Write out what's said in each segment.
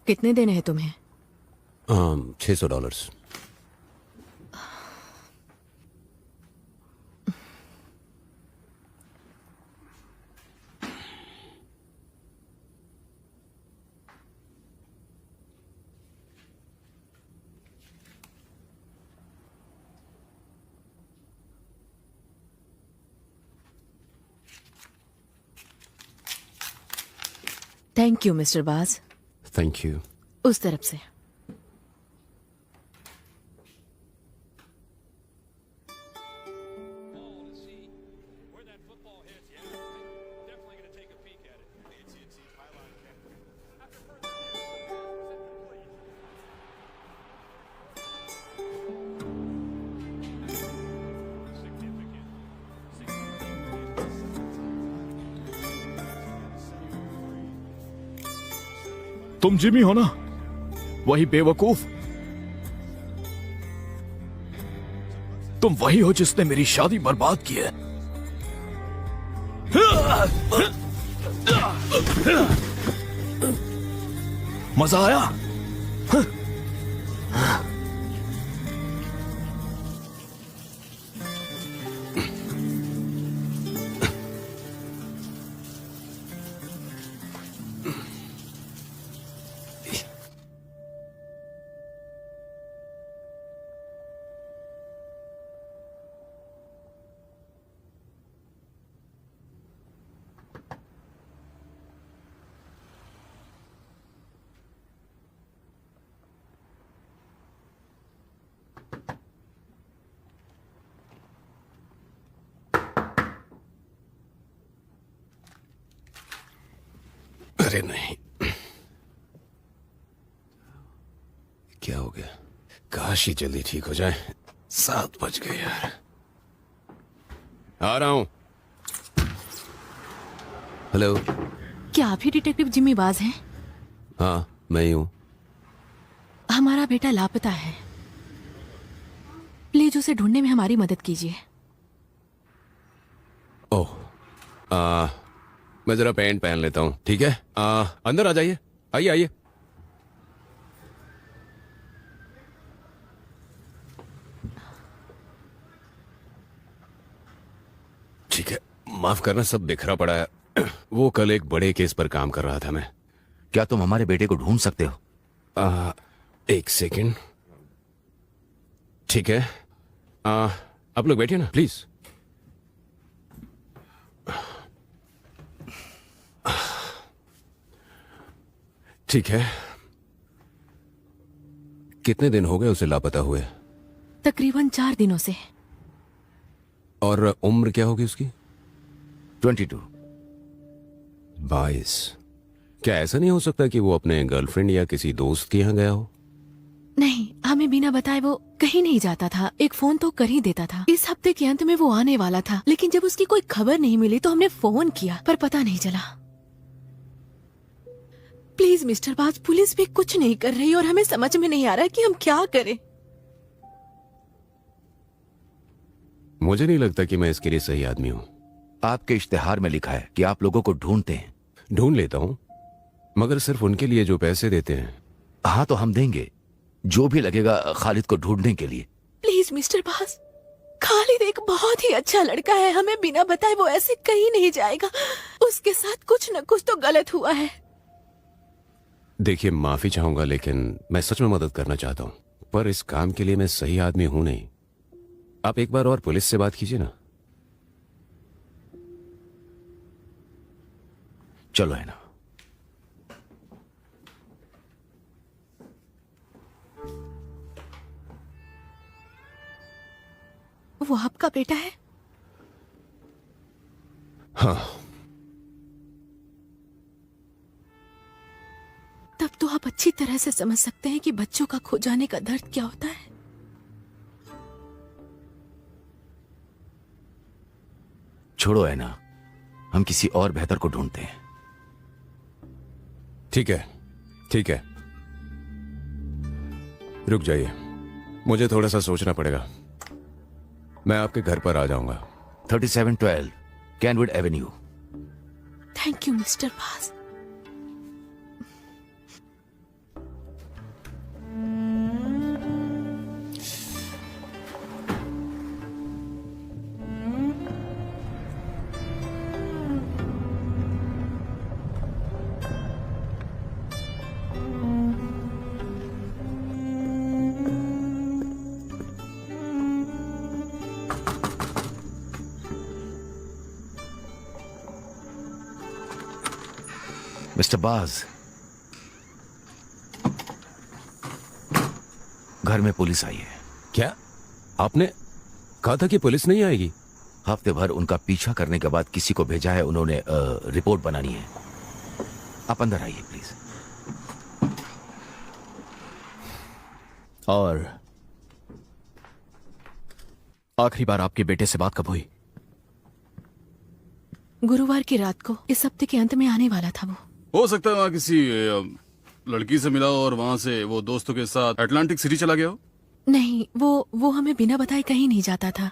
कितने देने हैं तुम्हें? $600। थैंक यू मिस्टर बाज। Thank you. उस तरफ से। तुम जिमी हो ना, वही बेवकूफ। तुम वही हो जिसने मेरी शादी बर्बाद की है। मजा आया? अरे नहीं, क्या हो गया? काश ही जल्दी ठीक हो जाए। 7 बज गए यार। आ रहा हूं। हेलो। क्या आप ही डिटेक्टिव जिमी बाज हैं? हाँ, मैं ही हूं। हमारा बेटा लापता है, प्लीज उसे ढूंढने में हमारी मदद कीजिए। ओह, मैं जरा पैंट पहन लेता हूँ, ठीक है? अंदर आ जाइए। आइए आइए। ठीक है, माफ करना, सब बिखरा पड़ा है। वो कल एक बड़े केस पर काम कर रहा था मैं। क्या तुम हमारे बेटे को ढूंढ सकते हो? एक सेकंड। ठीक है, आप लोग बैठिए ना प्लीज। ठीक है, कितने दिन हो गए उसे लापता हुए? तकरीबन 4 दिनों से। और उम्र क्या होगी उसकी? 22। 22। क्या ऐसा नहीं हो सकता कि वो अपने गर्लफ्रेंड या किसी दोस्त के यहाँ गया हो? नहीं, हमें बिना बताए वो कहीं नहीं जाता था। एक फोन तो कर ही देता था। इस हफ्ते के अंत में वो आने वाला था, लेकिन जब उसकी कोई खबर नहीं मिली तो हमने फोन किया पर पता नहीं चला। प्लीज मिस्टर बाज, पुलिस भी कुछ नहीं कर रही और हमें समझ में नहीं आ रहा कि हम क्या करें। मुझे नहीं लगता कि मैं इसके लिए सही आदमी हूँ। आपके इश्तिहार में लिखा है कि आप लोगों को ढूंढते हैं। ढूंढ लेता हूँ, मगर सिर्फ उनके लिए जो पैसे देते हैं। हाँ तो हम देंगे जो भी लगेगा खालिद को ढूंढने के लिए। प्लीज मिस्टर बाज, खालिद एक बहुत ही अच्छा लड़का है। हमें बिना बताए वो ऐसे कहीं नहीं जाएगा। उसके साथ कुछ न कुछ तो गलत हुआ है। देखिए, माफी चाहूंगा, लेकिन मैं सच में मदद करना चाहता हूँ, पर इस काम के लिए मैं सही आदमी हूं नहीं। आप एक बार और पुलिस से बात कीजिए ना। चलो है ना। वो आपका बेटा है? हाँ। तब तो आप अच्छी तरह से समझ सकते हैं कि बच्चों का खो जाने का दर्द क्या होता है। छोड़ो है ना, हम किसी और बेहतर को ढूंढते हैं। ठीक है, ठीक है, रुक जाइए, मुझे थोड़ा सा सोचना पड़ेगा। मैं आपके घर पर आ जाऊंगा। 3712 Kenwood Avenue. Thank you mister बाज। मिस्टर बाज, घर में पुलिस आई है। क्या आपने कहा था कि पुलिस नहीं आएगी? हफ्ते भर उनका पीछा करने के बाद किसी को भेजा है, उन्होंने रिपोर्ट बनानी है। आप अंदर आइए प्लीज। और आखिरी बार आपके बेटे से बात कब हुई? गुरुवार की रात को, इस हफ्ते के अंत में आने वाला था वो। हो सकता है वहाँ किसी लड़की से मिला हो और वहाँ से वो दोस्तों के साथ अटलांटिक सिटी चला गया हो। नहीं, वो हमें बिना बताए कहीं नहीं जाता था।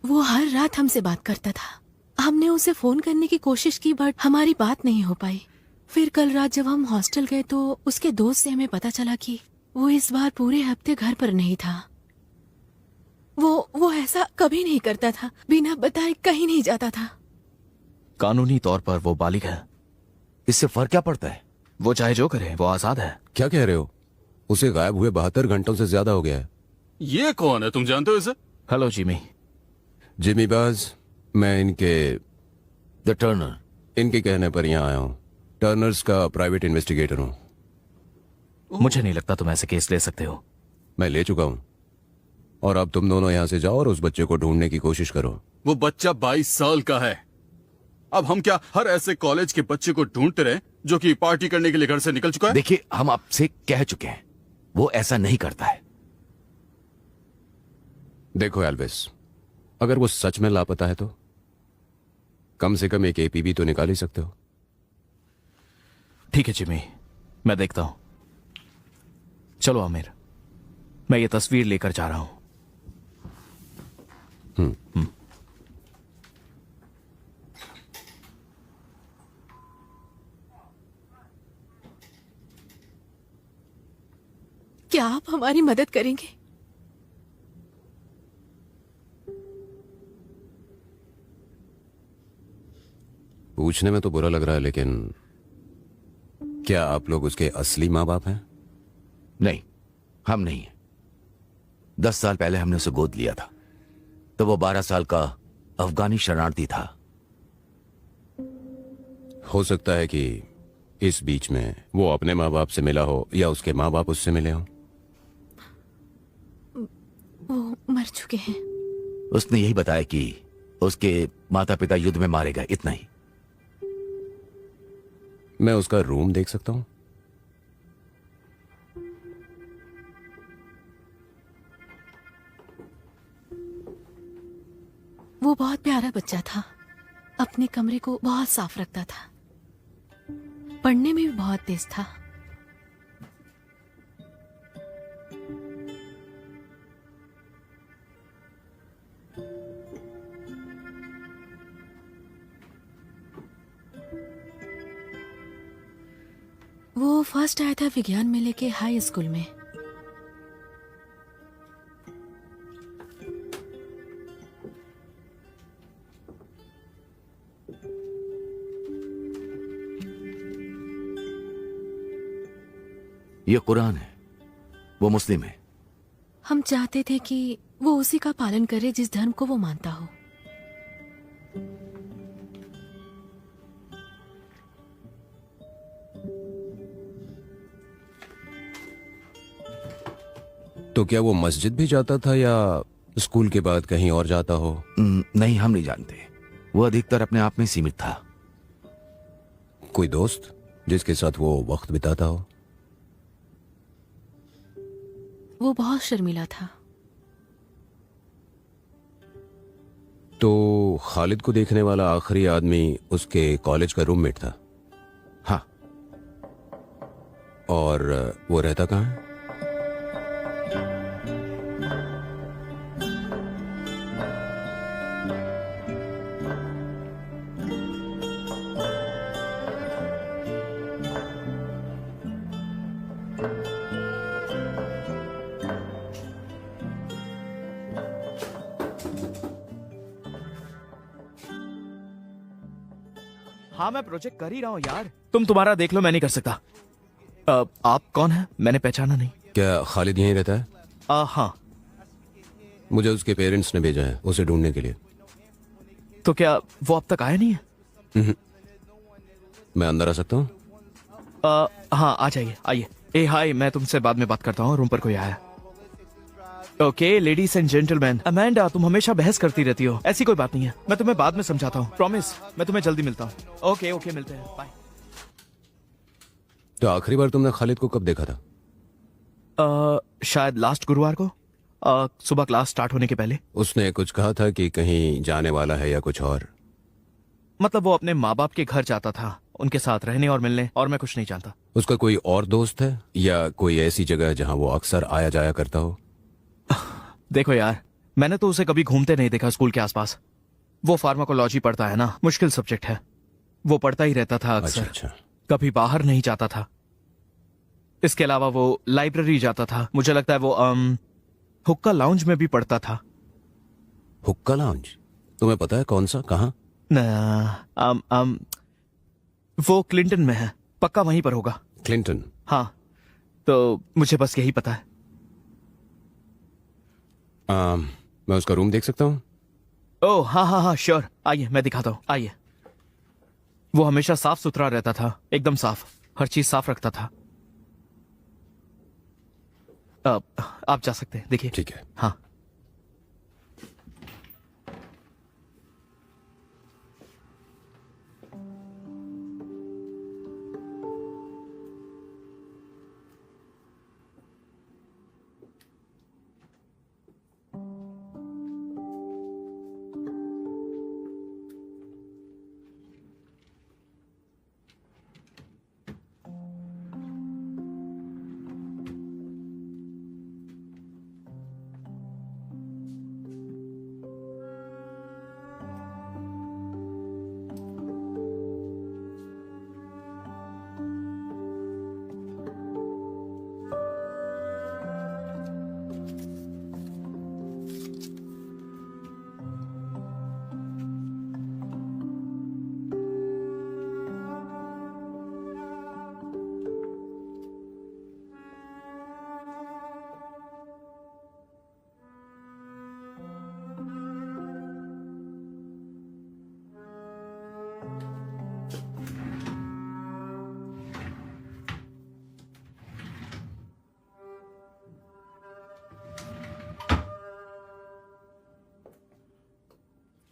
वो हर रात हमसे बात करता था। हमने उसे फोन करने की कोशिश की बट हमारी बात नहीं हो पाई। फिर कल रात जब हम हॉस्टल गए तो उसके दोस्त से हमें पता चला कि वो इस बार पूरे हफ्ते घर पर नहीं था। वो ऐसा कभी नहीं करता था, बिना बताए कहीं नहीं जाता था। कानूनी तौर पर वो बालिग है। इससे फर्क क्या पड़ता है? वो चाहे जो करे, वो आजाद है। क्या कह रहे हो? उसे गायब हुए 72 घंटों से ज्यादा हो गया है। ये कौन है, तुम जानते हो इसे? Hello Jimmy. जिमी बाज, मैं द टर्नर। इनके कहने पर यहाँ आया हूँ। टर्नर्स का प्राइवेट इन्वेस्टिगेटर हूँ। मुझे नहीं लगता तुम ऐसे केस ले सकते हो। मैं ले चुका हूँ और अब तुम दोनों यहाँ से जाओ और उस बच्चे को ढूंढने की कोशिश करो। वो बच्चा 22 साल का है। अब हम क्या हर ऐसे कॉलेज के बच्चे को ढूंढते रहे जो कि पार्टी करने के लिए घर से निकल चुका है? देखिए, हम आपसे कह चुके हैं, वो ऐसा नहीं करता है। देखो एल्विस, अगर वो सच में लापता है तो कम से कम एक एपीबी तो निकाल ही सकते हो। ठीक है जिमी, मैं देखता हूं। चलो आमिर, मैं ये तस्वीर लेकर जा रहा हूं। क्या आप हमारी मदद करेंगे? पूछने में तो बुरा लग रहा है, लेकिन क्या आप लोग उसके असली माँ बाप हैं? नहीं, हम नहीं हैं। 10 साल पहले हमने उसे गोद लिया था, तो वो 12 साल का अफगानी शरणार्थी था। हो सकता है कि इस बीच में वो अपने माँ बाप से मिला हो या उसके माँ बाप उससे मिले हों। वो मर चुके हैं। उसने यही बताया कि उसके माता पिता युद्ध में मारे गए, इतना ही। मैं उसका रूम देख सकता हूं? वो बहुत प्यारा बच्चा था। अपने कमरे को बहुत साफ रखता था। पढ़ने में भी बहुत तेज था। वो फर्स्ट आया था विज्ञान मेले के हाई स्कूल में। ये कुरान है, वो मुस्लिम है। हम चाहते थे कि वो उसी का पालन करे जिस धर्म को वो मानता हो। तो क्या वो मस्जिद भी जाता था या स्कूल के बाद कहीं और जाता हो? नहीं, हम नहीं जानते। वो अधिकतर अपने आप में सीमित था। कोई दोस्त जिसके साथ वो वक्त बिताता हो? वो बहुत शर्मीला था। तो खालिद को देखने वाला आखिरी आदमी उसके कॉलेज का रूममेट था? हाँ। और वो रहता कहाँ है? हाँ, मैं प्रोजेक्ट कर ही रहा हूँ यार। तुम तुम्हारा देख लो, मैं नहीं कर सकता। आप कौन है? मैंने पहचाना नहीं। क्या खालिद यहीं रहता है? हाँ। मुझे उसके पेरेंट्स ने भेजा है उसे ढूंढने के लिए। तो क्या वो अब तक आया नहीं है? मैं अंदर आ सकता हूँ? हाँ आ जाइए, आइए। ए हाय, मैं तुमसे बाद में बात करता हूँ, रूम पर कोई आया। Okay ladies and gentleman, Amanda तुम हमेशा बहस करती रहती हो, ऐसी कोई बात नहीं है, मैं तुम्हें बाद में समझाता हूँ, प्रॉमिस। मैं तुम्हें जल्दी मिलता हूँ। ओके ओके, मिलते हैं, बाय। तो आखिरी बार तुमने खालिद को कब देखा था? शायद लास्ट गुरुवार को, सुबह क्लास स्टार्ट होने के पहले। उसने कुछ कहा था कि कहीं जाने वाला है या कुछ और? मतलब वो अपने माँ बाप के घर जाता था, उनके साथ रहने और मिलने, और मैं कुछ नहीं जानता। उसका कोई और दोस्त है या कोई ऐसी जगह जहां वो अक्सर आया जाया करता हो? देखो यार, मैंने तो उसे कभी घूमते नहीं देखा स्कूल के आसपास। वो फार्माकोलॉजी पढ़ता है ना, मुश्किल सब्जेक्ट है, वो पढ़ता ही रहता था अक्सर। अच्छा। कभी बाहर नहीं जाता था। इसके अलावा वो लाइब्रेरी जाता था, मुझे लगता है वो हुक्का लाउंज में भी पढ़ता था। हुक्का लाउंज? तुम्हें पता है कौन सा, कहाँ? वो क्लिंटन में है, पक्का वहीं पर होगा। क्लिंटन? हाँ, तो मुझे बस यही पता है। मैं उसका रूम देख सकता हूँ? ओह हाँ हाँ हाँ श्योर, आइए मैं दिखाता हूँ, आइए। वो हमेशा साफ सुथरा रहता था, एकदम साफ, हर चीज साफ रखता था। आप जा सकते हैं, देखिए। ठीक है। हाँ।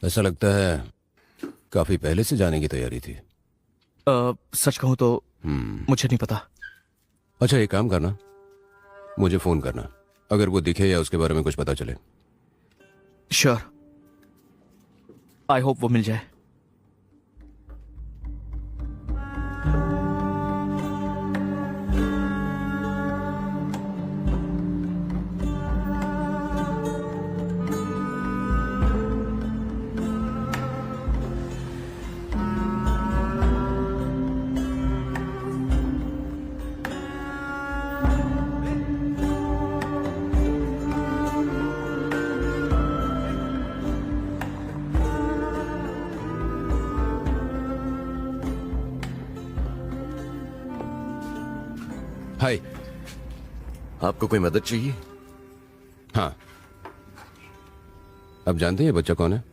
ऐसा लगता है काफी पहले से जाने की तैयारी थी। सच कहूं तो मुझे नहीं पता। अच्छा एक काम करना, मुझे फोन करना अगर वो दिखे या उसके बारे में कुछ पता चले। श्योर, आई होप वो मिल जाए। हाय। आपको कोई मदद चाहिए? हाँ, अब जानते हैं ये बच्चा कौन है?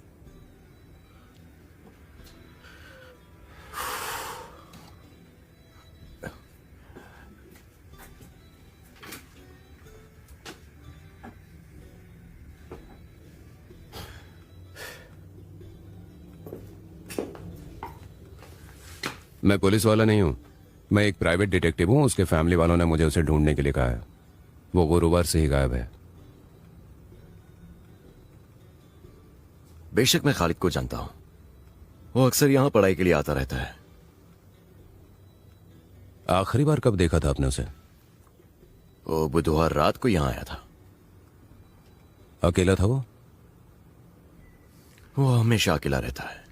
मैं पुलिस वाला नहीं हूं, मैं एक प्राइवेट डिटेक्टिव हूं। उसके फैमिली वालों ने मुझे उसे ढूंढने के लिए कहा है। वो गुरुवार से ही गायब है। बेशक मैं खालिद को जानता हूं, वो अक्सर यहां पढ़ाई के लिए आता रहता है। आखिरी बार कब देखा था आपने उसे? वो बुधवार रात को यहां आया था। अकेला था वो? वो हमेशा अकेला रहता है।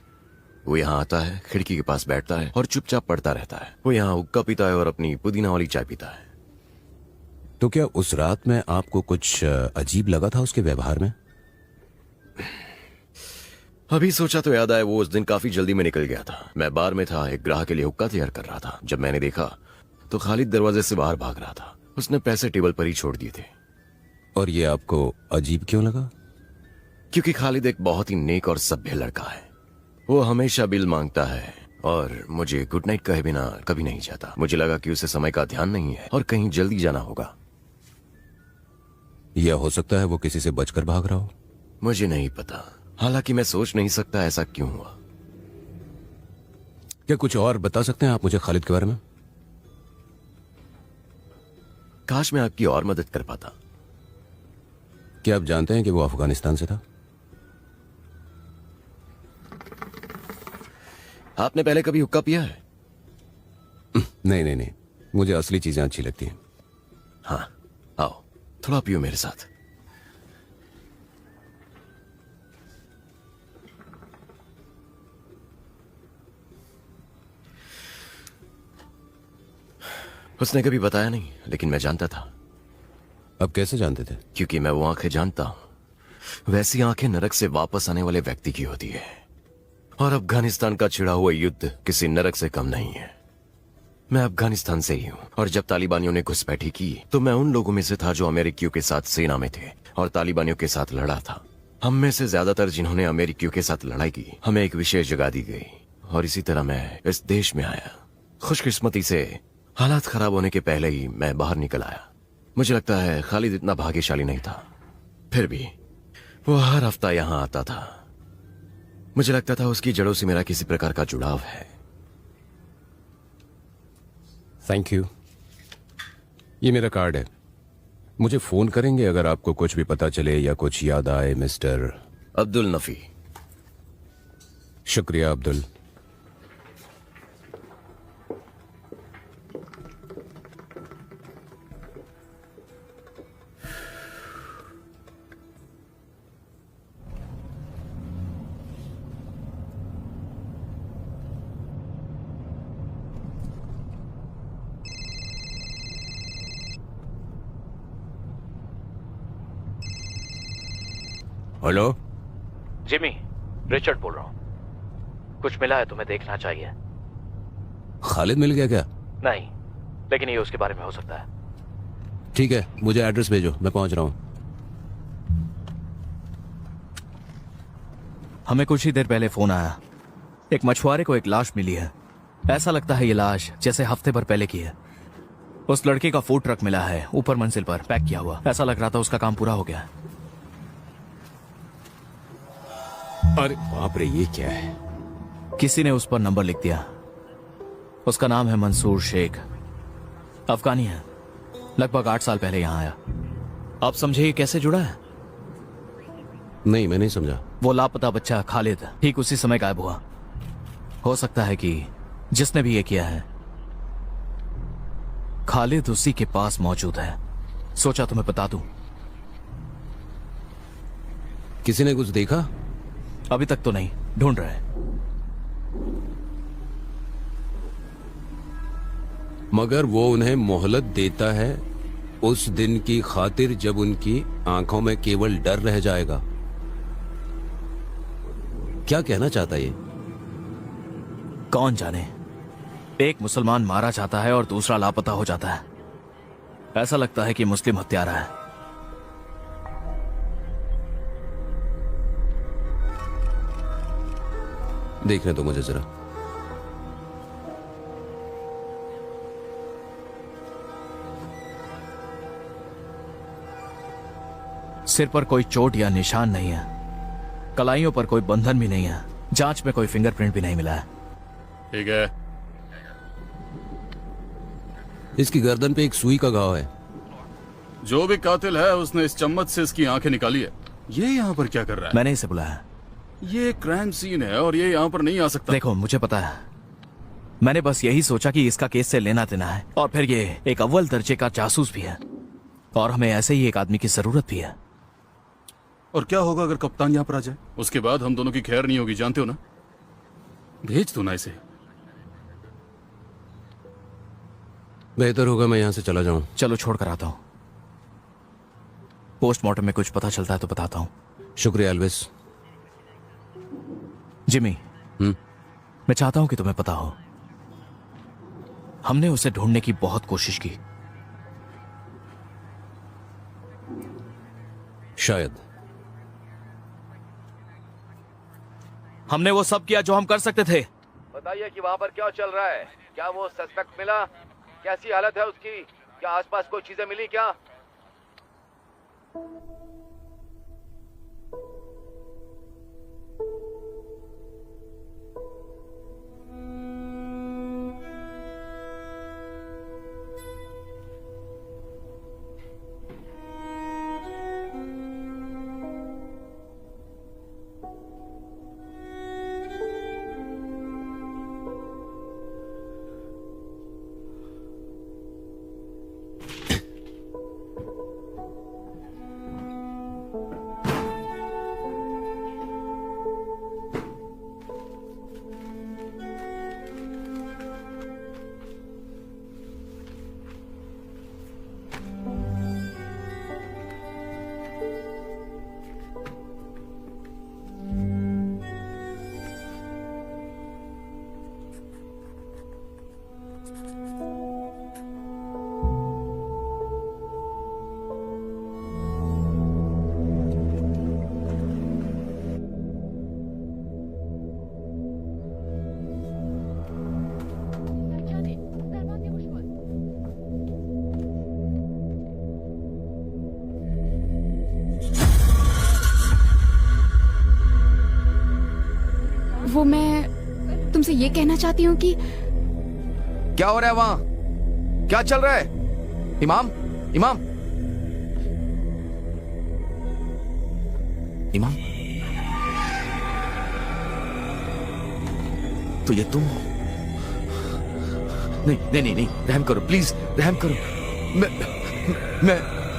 वो यहाँ आता है, खिड़की के पास बैठता है और चुपचाप पढ़ता रहता है। वो यहाँ हुक्का पीता है और अपनी पुदीना वाली चाय पीता है। तो क्या उस रात में आपको कुछ अजीब लगा था उसके व्यवहार में? अभी सोचा तो याद आया, वो उस दिन काफी जल्दी में निकल गया था। मैं बार में था, एक ग्राहक के लिए हुक्का तैयार कर रहा था। जब मैंने देखा तो खालिद दरवाजे से बाहर भाग रहा था। उसने पैसे टेबल पर ही छोड़ दिए थे। और ये आपको अजीब क्यों लगा? क्योंकि खालिद एक बहुत ही नेक और सभ्य लड़का है। वो हमेशा बिल मांगता है और मुझे गुड नाइट कहे बिना कभी नहीं जाता। मुझे लगा कि उसे समय का ध्यान नहीं है और कहीं जल्दी जाना होगा। यह हो सकता है वो किसी से बचकर भाग रहा हो। मुझे नहीं पता, हालांकि मैं सोच नहीं सकता ऐसा क्यों हुआ। क्या कुछ और बता सकते हैं आप मुझे खालिद के बारे में? काश मैं आपकी और मदद कर पाता। क्या आप जानते हैं कि वो अफगानिस्तान से था? आपने पहले कभी हुक्का पिया है? नहीं नहीं नहीं, मुझे असली चीजें अच्छी लगती हैं। हाँ, आओ थोड़ा पियो मेरे साथ। उसने कभी बताया नहीं, लेकिन मैं जानता था। अब कैसे जानते थे? क्योंकि मैं वो आंखें जानता हूं। वैसी आंखें नरक से वापस आने वाले व्यक्ति की होती है, और अफगानिस्तान का छिड़ा हुआ युद्ध किसी नरक से कम नहीं है। मैं अफगानिस्तान से ही हूं, और जब तालिबानियों ने घुसपैठी की तो मैं उन लोगों में से था जो अमेरिकियों के साथ सेना में थे और तालिबानियों के साथ लड़ा था। हम में से ज्यादातर जिन्होंने अमेरिकियों के साथ लड़ाई की, हमें एक विशेष जगह दी गई, और इसी तरह मैं इस देश में आया। खुशकिस्मती से हालात खराब होने के पहले ही मैं बाहर निकल आया। मुझे लगता है खालिद इतना भाग्यशाली नहीं था, फिर भी वो हर हफ्ता यहां आता था। मुझे लगता था उसकी जड़ों से मेरा किसी प्रकार का जुड़ाव है। Thank you. ये मेरा कार्ड है, मुझे फोन करेंगे अगर आपको कुछ भी पता चले या कुछ याद आए मिस्टर अब्दुल नफी। शुक्रिया अब्दुल। हेलो जिमी, रिचर्ड बोल रहा हूँ। कुछ मिला है तुम्हें देखना चाहिए। खालिद मिल गया क्या? नहीं, लेकिन ये उसके बारे में हो सकता है। ठीक है, मुझे एड्रेस भेजो, मैं पहुंच रहा हूं। हमें कुछ ही देर पहले फोन आया, एक मछुआरे को एक लाश मिली है। ऐसा लगता है ये लाश जैसे हफ्ते भर पहले की है। उस लड़के का फूड ट्रक मिला है ऊपर मंजिल पर, पैक किया हुआ। ऐसा लग रहा था उसका काम पूरा हो गया है। अरे बाप रे, ये क्या है? किसी ने उस पर नंबर लिख दिया। उसका नाम है मंसूर शेख, अफगानी है। लगभग 8 साल पहले यहां आया। आप समझे ये कैसे जुड़ा है? नहीं, मैं नहीं समझा। वो लापता बच्चा खालिद ठीक उसी समय गायब हुआ। हो सकता है कि जिसने भी ये किया है, खालिद उसी के पास मौजूद है। सोचा तुम्हें बता दूं। किसी ने कुछ देखा? अभी तक तो नहीं, ढूंढ रहे हैं। मगर वो उन्हें मोहलत देता है उस दिन की खातिर जब उनकी आंखों में केवल डर रह जाएगा। क्या कहना चाहता ये? कौन जाने। एक मुसलमान मारा जाता है और दूसरा लापता हो जाता है। ऐसा लगता है कि मुस्लिम हत्यारा है। देखने दो मुझे जरा। सिर पर कोई चोट या निशान नहीं है, कलाइयों पर कोई बंधन भी नहीं है, जांच में कोई फिंगरप्रिंट भी नहीं मिला है। ठीक है। इसकी गर्दन पे एक सुई का घाव है। जो भी कातिल है उसने इस चम्मच से इसकी आंखें निकाली है। ये यहाँ पर क्या कर रहा है? मैंने इसे बुलाया। ये क्राइम सीन है और ये यहाँ पर नहीं आ सकता। देखो, मुझे पता है, मैंने बस यही सोचा कि इसका केस से लेना देना है, और फिर ये एक अव्वल दर्जे का जासूस भी है, और हमें ऐसे ही एक आदमी की जरूरत भी है। और क्या होगा अगर कप्तान यहाँ पर आ जाए? उसके बाद हम दोनों की खैर नहीं होगी, जानते हो ना। भेज दो ना इसे। बेहतर होगा मैं यहां से चला जाऊं। चलो छोड़ कर आता हूं। पोस्टमार्टम में कुछ पता चलता है तो बताता हूं। शुक्रिया एल्विस। जिमी, मैं चाहता हूं कि तुम्हें पता हो, हमने उसे ढूंढने की बहुत कोशिश की। शायद हमने वो सब किया जो हम कर सकते थे। बताइए कि वहाँ पर क्या चल रहा है। क्या वो सस्पेक्ट मिला? कैसी हालत है उसकी? क्या आसपास कोई चीजें मिली क्या? वो मैं तुमसे ये कहना चाहती हूँ कि क्या हो रहा है वहाँ? क्या चल रहा है? इमाम, इमाम, इमाम, तो ये तुम हो? नहीं नहीं नहीं नहीं, रहम करो प्लीज, रहम करो।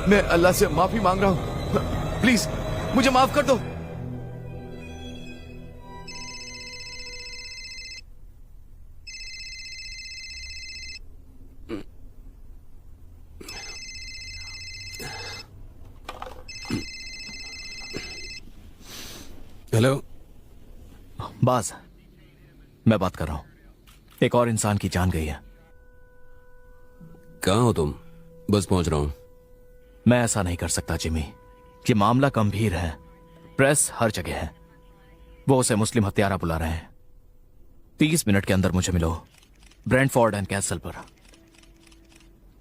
मैं अल्लाह से माफी मांग रहा हूँ, प्लीज मुझे माफ कर दो। हेलो। बाज, मैं बात कर रहा हूं। एक और इंसान की जान गई है। कहाँ हो तुम? बस पहुंच रहा हूं। मैं ऐसा नहीं कर सकता जिमी। ये मामला गंभीर है, प्रेस हर जगह है। वो उसे मुस्लिम हत्यारा बुला रहे हैं। 30 मिनट के अंदर मुझे मिलो, ब्रेंटफोर्ड एंड कैसल पर।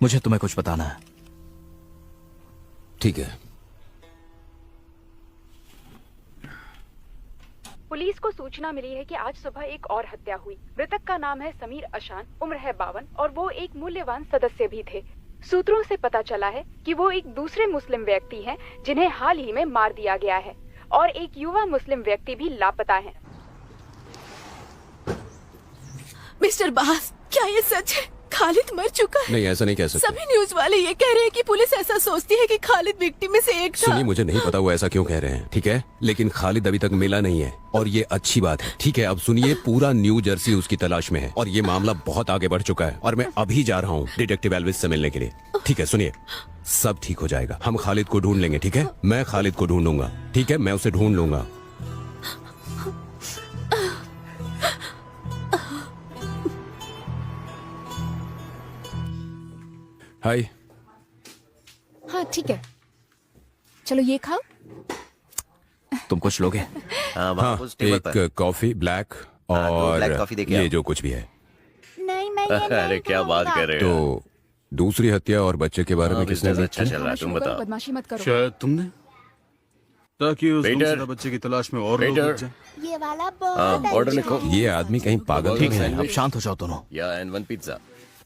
मुझे तुम्हें कुछ बताना है। ठीक है। पुलिस को सूचना मिली है कि आज सुबह एक और हत्या हुई। मृतक का नाम है समीर अशान, उम्र है 52 और वो एक मूल्यवान सदस्य भी थे। सूत्रों से पता चला है कि वो एक दूसरे मुस्लिम व्यक्ति हैं जिन्हें हाल ही में मार दिया गया है और एक युवा मुस्लिम व्यक्ति भी लापता है। मिस्टर बास, क्या ये सच है? खालिद मर चुका है? नहीं, ऐसा नहीं कह सकते। सभी न्यूज वाले ये कह रहे हैं कि पुलिस ऐसा सोचती है कि खालिद विक्टिम में से एक था। सुनिए, मुझे नहीं पता वो ऐसा क्यों कह रहे हैं, ठीक है? लेकिन खालिद अभी तक मिला नहीं है और ये अच्छी बात है, ठीक है? अब सुनिए, पूरा न्यू जर्सी उसकी तलाश में है और ये मामला बहुत आगे बढ़ चुका है और मैं अभी जा रहा हूँ डिटेक्टिव एल्विस से मिलने के लिए। ठीक है, सुनिए, सब ठीक हो जाएगा। हम खालिद को ढूंढ लेंगे, ठीक है? मैं खालिद को ढूंढूंगा, ठीक है? मैं उसे ढूंढ लूंगा। हाय। हाँ ठीक है, चलो ये खाओ। तुम कुछ लोगे? हाँ, एक कॉफी ब्लैक और ब्लैक कॉफी देके ये आओ। जो कुछ भी है। नहीं मैं अरे क्या बात कर रहे हो? तो दूसरी हत्या और बच्चे के बारे में किसने बिजनेस अच्छा देखी? चल रहा है, तुम बताओ। बदमाशी मत करो। शायद तुमने, ताकि उस वेटर। दूसरे बच्चे की तलाश में और लोग वेटर। जुट जाएं। ये वाला हाँ, बहुत ऑर्डर अच्छा लिखो। है। ये आदमी कहीं पागल ठीक तो है, नहीं अब शांत हो जाओ दोनों। या एंड 1 पिज्जा।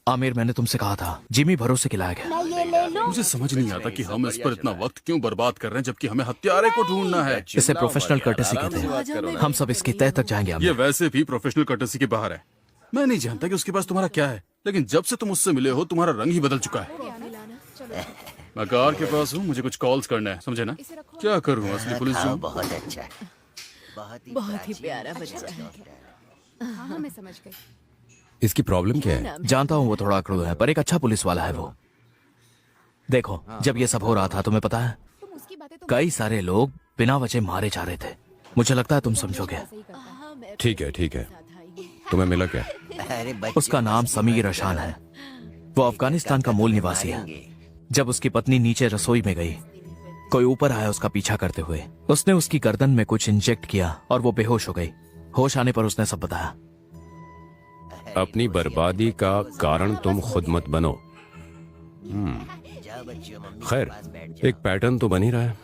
आमिर, मैंने तुमसे कहा था जिमी भरोसे के लायक है। मैं ये ले लूं। मुझे समझ नहीं आता कि हम इस पर इतना वक्त क्यों बर्बाद कर रहे हैं जबकि हमें हत्यारे को ढूंढना है। इसे प्रोफेशनल कर्टेसी कहते हैं। हम सब इसकी तह तक जाएंगे ये आमिर। वैसे भी प्रोफेशनल कर्टेसी के बाहर है। मैं नहीं जानता कि उसके पास तुम्हारा क्या है, लेकिन जब से तुम उससे मिले हो तुम्हारा रंग ही बदल चुका है। मैं कार के पास हूँ, मुझे कुछ कॉल्स करना है, समझे ना? क्या करूँ, असली पुलिस जो हूँ। बहुत अच्छा, बहुत ही प्यारा बच्चा है। हाँ मैं समझ गई। इसकी प्रॉब्लम क्या है? जानता हूँ वो थोड़ा अकड़ू है, पर एक अच्छा पुलिस वाला है वो। देखो, जब ये सब हो रहा था तुम्हें पता है, तुम उसकी बातें तो कई सारे लोग बिना वजह मारे जा रहे थे। मुझे लगता है तुम समझोगे। सही करता है। ठीक है, ठीक है। तुम्हें मिला क्या? अरे बच्चे उसका नाम समीर अशान है। वो अफगानिस्तान का मूल निवासी है। जब उसकी पत्नी नीचे रसोई में गई, कोई ऊपर आया उसका पीछा करते हुए। उसने उसकी गर्दन में कुछ इंजेक्ट किया और वो बेहोश हो गई। होश आने पर उसने सब बताया। अपनी बर्बादी का कारण तुम खुद मत बनो। खैर, एक पैटर्न तो बन ही रहा है।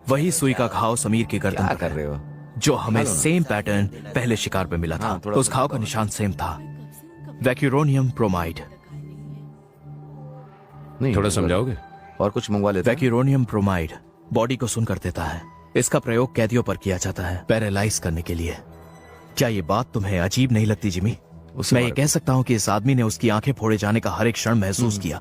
वही सुई का घाव समीर की गर्दन क्या पर कर है, रहे हो? जो हमें सेम पैटर्न पहले शिकार पे मिला था। हाँ, थोड़ा उस घाव का निशान सेम था, वैक्यूरोनियम ब्रोमाइड। नहीं, थोड़ा समझाओगे? और कुछ मंगवा लेते हैं। वैक्यूरोनियम ब्रोमाइड बॉडी को सुन कर देता है। इसका प्रयोग कैदियों पर किया जाता है, पैरालाइज करने के लिए। क्या ये बात तुम्हें अजीब नहीं लगती जिमी? उसे मैं ये मार- कह सकता हूँ कि इस आदमी ने उसकी आंखें फोड़े जाने का हर एक क्षण महसूस किया।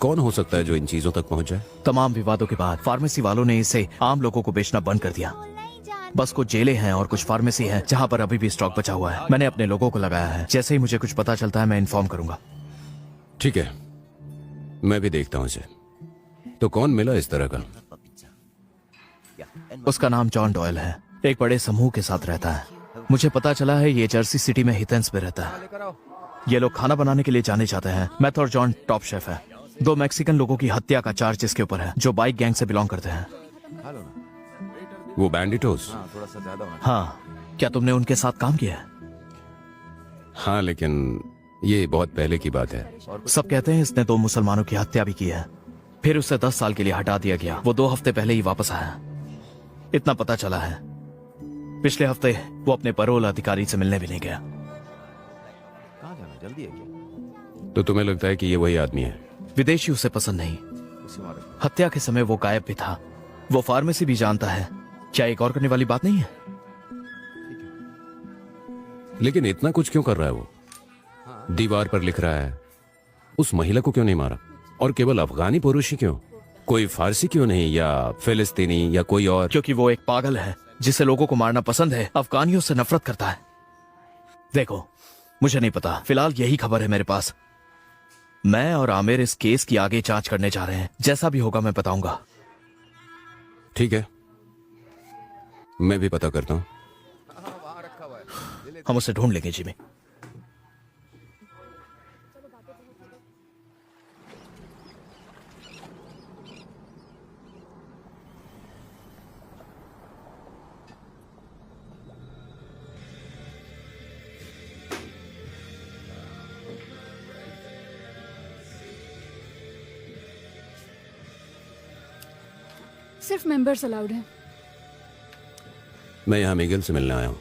कौन हो सकता है जो इन चीजों तक पहुंच जाए? तमाम विवादों के बाद फार्मेसी वालों ने इसे आम लोगों को बेचना बंद कर दिया। बस कुछ जेलें हैं और कुछ फार्मेसी हैं जहां पर अभी भी स्टॉक बचा हुआ है। मैंने अपने लोगों को लगाया है, जैसे ही मुझे कुछ पता चलता है मैं इन्फॉर्म करूंगा। ठीक है, मैं भी देखता हूं इसे। तो कौन मिला इस तरह का? उसका नाम जॉन डॉयल है, एक बड़े समूह के साथ रहता है। मुझे पता चला है ये जर्सी सिटी में हिथेंस पे रहता है। ये लोग खाना बनाने के लिए जाने जाते हैं। मैथ और जॉन टॉप शेफ है। 2 मैक्सिकन लोगों की हत्या का चार्ज इसके ऊपर है, जो बाइक गैंग से बिलोंग करते हैं। वो बैंडिटोस? थोड़ा सा ज्यादा होना। हाँ, क्या तुमने उनके साथ काम किया है? हाँ, लेकिन ये बहुत पहले की बात है। सब कहते हैं इसने 2 मुसलमानों की हत्या भी की है। फिर उसे 10 साल के लिए हटा दिया गया। वो 2 हफ्ते पहले ही वापस आया, इतना पता चला है। पिछले हफ्ते वो अपने परोल अधिकारी से मिलने भी नहीं गया। कहाँ जाना? जल्दी है क्या? तो तुम्हें लगता है कि ये वही आदमी है? विदेशी उसे पसंद नहीं। उसे मारो। हत्या के समय वो गायब भी था। वो फार्मेसी भी जानता है। क्या एक और करने वाली बात नहीं है? लेकिन इतना कुछ क्यों कर रहा है वो? दीवार पर लिख रहा है। उस महिला को क्यों नहीं मारा? और केवल अफगानी पुरुष ही क्यों? कोई फारसी क्यों नहीं, या फिलिस्तीनी, या कोई और? क्योंकि वो एक पागल है जिसे लोगों को मारना पसंद है। अफगानियों से नफरत करता है। देखो, मुझे नहीं पता, फिलहाल यही खबर है मेरे पास। मैं और आमिर इस केस की आगे जांच करने जा रहे हैं। जैसा भी होगा मैं बताऊंगा। ठीक है, मैं भी पता करता हूं। हम उसे ढूंढ लेंगे जिमी। सिर्फ मेंबर्स अलाउड हैं। मैं यहाँ मिगेल से मिलने आया हूँ।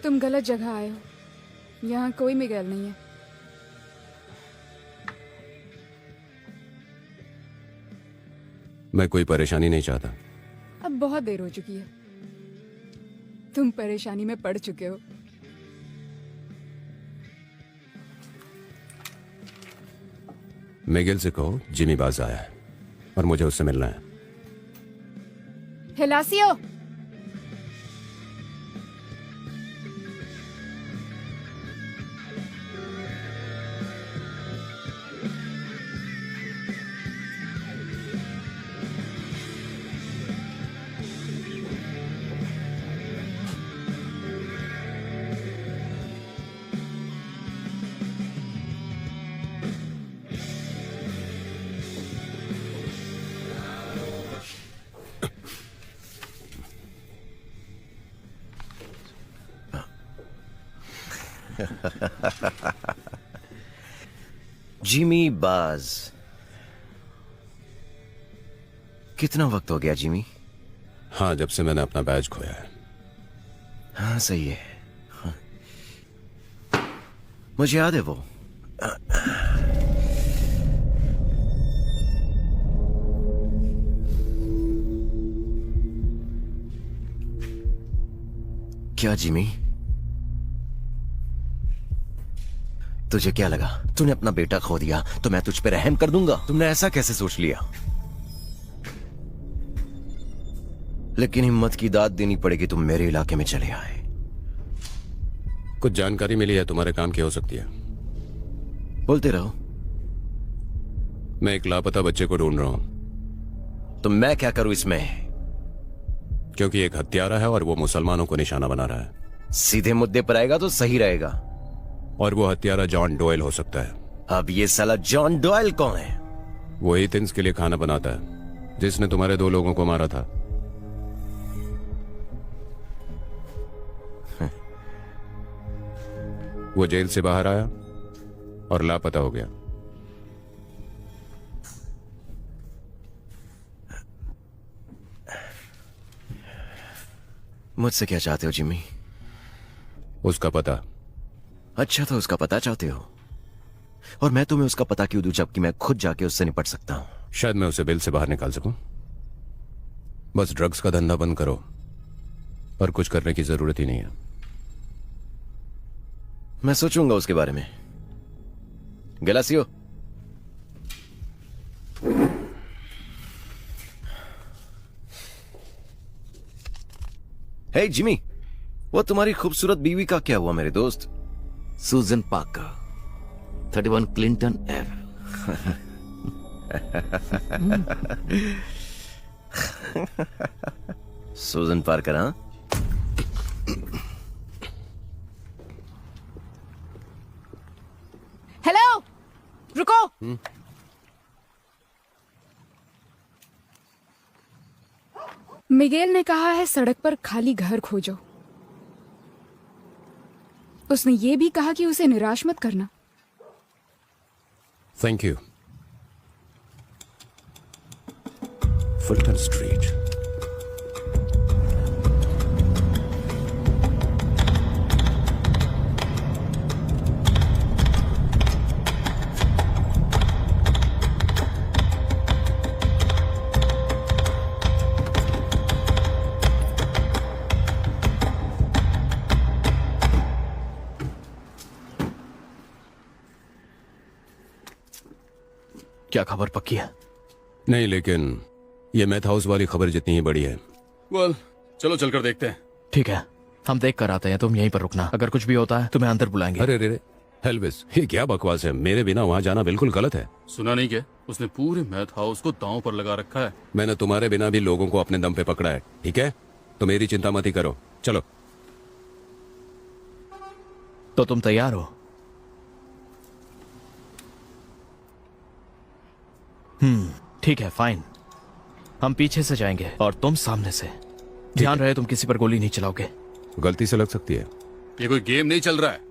तुम गलत जगह आए हो। यहाँ कोई मिगेल नहीं है। मैं कोई परेशानी नहीं चाहता। अब बहुत देर हो चुकी है। तुम परेशानी में पड़ चुके हो। मिगेल से कहो जिमी बाज आया है और मुझे उससे मिलना है। हिलासियो, जिमी बाज, कितना वक्त हो गया जिमी? हाँ, जब से मैंने अपना बैज खोया है। हाँ सही है। हाँ। मुझे याद है वो। क्या जिमी, तुझे क्या लगा तूने अपना बेटा खो दिया तो मैं तुझ पे रहम कर दूंगा? तुमने ऐसा कैसे सोच लिया? लेकिन हिम्मत की दाद देनी पड़ेगी, तुम मेरे इलाके में चले आए। कुछ जानकारी मिली है तुम्हारे काम की हो सकती है। बोलते रहो। मैं एक लापता बच्चे को ढूंढ रहा हूं। तो मैं क्या करूं इसमें? क्योंकि एक हत्यारा है और वो मुसलमानों को निशाना बना रहा है। सीधे मुद्दे पर आएगा तो सही रहेगा। और वो हत्यारा जॉन डोयल हो सकता है। अब ये साला जॉन डॉयल कौन है? वो एथेंस के लिए खाना बनाता है, जिसने तुम्हारे 2 लोगों को मारा था। वो जेल से बाहर आया और लापता हो गया। मुझसे क्या चाहते हो जिमी? उसका पता। अच्छा, तो उसका पता चाहते हो, और मैं तुम्हें उसका पता क्यों दूं जबकि मैं खुद जाके उससे निपट सकता हूं। शायद मैं उसे बिल से बाहर निकाल सकूं। बस ड्रग्स का धंधा बंद करो और कुछ करने की जरूरत ही नहीं है। मैं सोचूंगा उसके बारे में। गलासियो, हे जिमी, वो तुम्हारी खूबसूरत बीवी का क्या हुआ मेरे दोस्त? सूजन पार्कर, 31 क्लिंटन एव। सूजन पार्कर, हाँ? हेलो, रुको। मिगेल ने कहा है सड़क पर खाली घर खोजो। उसने ये भी कहा कि उसे निराश मत करना। Thank you. Fulton street. क्या खबर पक्की है? नहीं, लेकिन ये मैथ हाउस वाली खबर जितनी ही बड़ी है। वेल, चलो चलकर देखते हैं। ठीक है, हम देख कर आते हैं, तुम यहीं पर रुकना। अगर कुछ भी होता है तुम्हें अंदर बुलाएंगे। अरे रे, हेल्विस, ये क्या बकवास है? मेरे बिना वहां जाना बिल्कुल गलत है। सुना नहीं क्या? उसने पूरे मैथ हाउस को दांव पर लगा रखा है। मैंने तुम्हारे बिना भी लोगों को अपने दम पे पकड़ा है, ठीक है? तो मेरी चिंता मत ही करो। चलो। तो तुम तैयार हो? ठीक है, फाइन। हम पीछे से जाएंगे और तुम सामने से। ध्यान रहे तुम किसी पर गोली नहीं चलाओगे। गलती से लग सकती है। ये कोई गेम नहीं चल रहा है।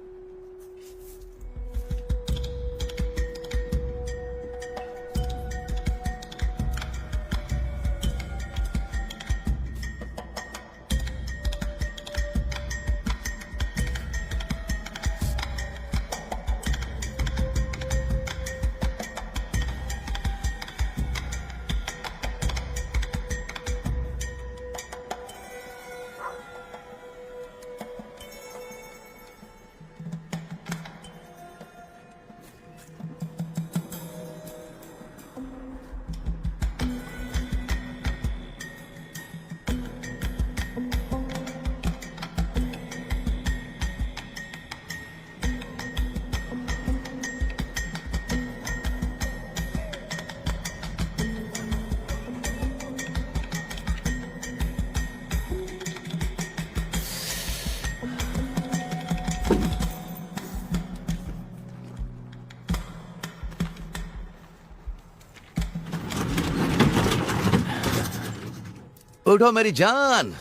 उठो मेरी जान,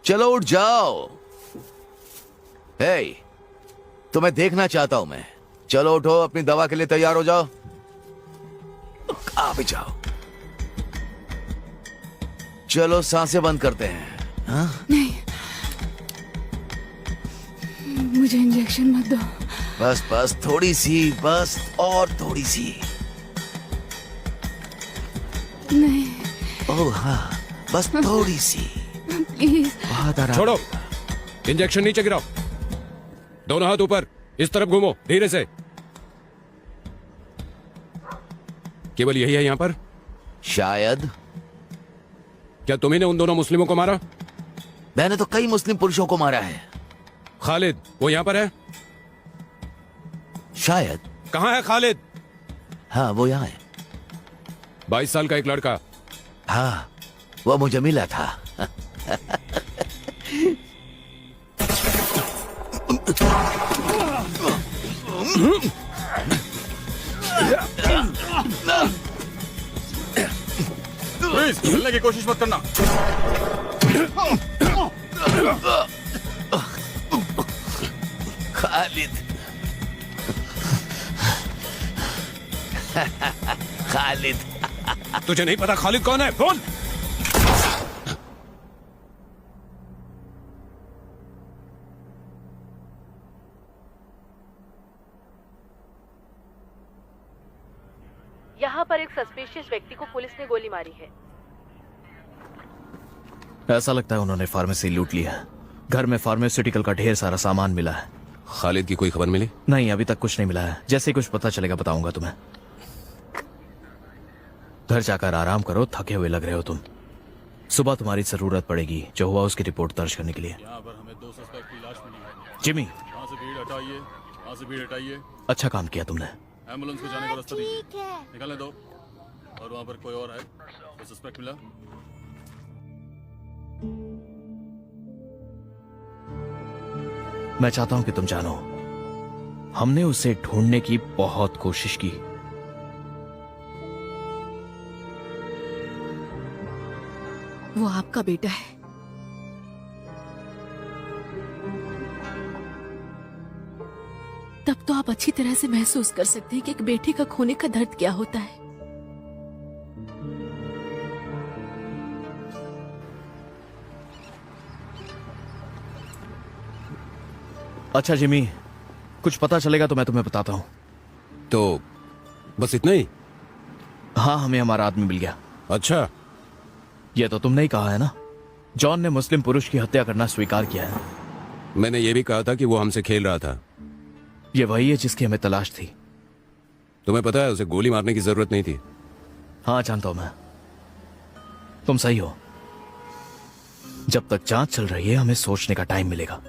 चलो उठ जाओ। हे, तुम्हें देखना चाहता हूं मैं। चलो उठो, अपनी दवा के लिए तैयार हो जाओ। आ भी जाओ। चलो सांसें बंद करते हैं। हाँ? नहीं, मुझे इंजेक्शन मत दो। बस बस, थोड़ी सी, बस और थोड़ी सी। नहीं, ओह हाँ, बस थोड़ी सी। प्लीज। बहुत आराम। छोड़ो, इंजेक्शन नीचे गिराओ। दोनों हाथ ऊपर, इस तरफ घूमो, धीरे से। केवल यही है यहाँ पर? शायद। क्या तुम्ही ने उन दोनों मुस्लिमों को मारा? मैंने तो कई मुस्लिम पुरुषों को मारा है। खालिद, वो यहाँ पर है? शायद। कहाँ है खालिद? हाँ, वो यहाँ है। 22 साल का एक लड़का। हाँ, वो मुझे मिला था। प्लीज हिलने की कोशिश मत करना। खालिद खालिद तुझे नहीं पता खालिद कौन है? बोल। यहाँ पर एक सस्पिशियस व्यक्ति को पुलिस ने गोली मारी है। ऐसा लगता है उन्होंने फार्मेसी लूट लिया है। घर में फार्मास्यूटिकल का ढेर सारा सामान मिला है। खालिद की कोई खबर मिली? नहीं, अभी तक कुछ नहीं मिला है। जैसे ही कुछ पता चलेगा बताऊंगा तुम्हें। घर जाकर आराम करो, थके हुए लग रहे हो तुम। सुबह तुम्हारी जरूरत पड़ेगी। जो हुआ उसकी रिपोर्ट दर्ज करने के लिए। यहाँ पर हमें 2 सस्पेक्ट की लाश मिली है। जिमी, यहाँ से भीड़ हटाइए, यहाँ से भीड़ हटाइए। अच्छा काम किया तुमने। एम्बुलेंस को जाने का रास्ता दीजिए। निकलने दो। और वहाँ पर कोई और है? कोई सस्पेक्ट मिला? मैं चाहता हूं कि तुम जानो, हमने उसे ढूंढने की बहुत कोशिश की। वो आपका बेटा है। तब तो आप अच्छी तरह से महसूस कर सकते हैं कि एक बेटे का खोने का दर्द क्या होता है। अच्छा जिमी, कुछ पता चलेगा तो मैं तुम्हें बताता हूं। तो बस इतना ही? हाँ, हमें हमारा आदमी मिल गया। अच्छा, यह तो तुमने ही कहा है ना, जॉन ने मुस्लिम पुरुष की हत्या करना स्वीकार किया है। मैंने ये भी कहा था कि वो हमसे खेल रहा था। ये वही है जिसकी हमें तलाश थी। तुम्हें पता है उसे गोली मारने की जरूरत नहीं थी। हाँ, जानता हूं मैं। तुम सही हो। जब तक जांच चल रही है हमें सोचने का टाइम मिलेगा।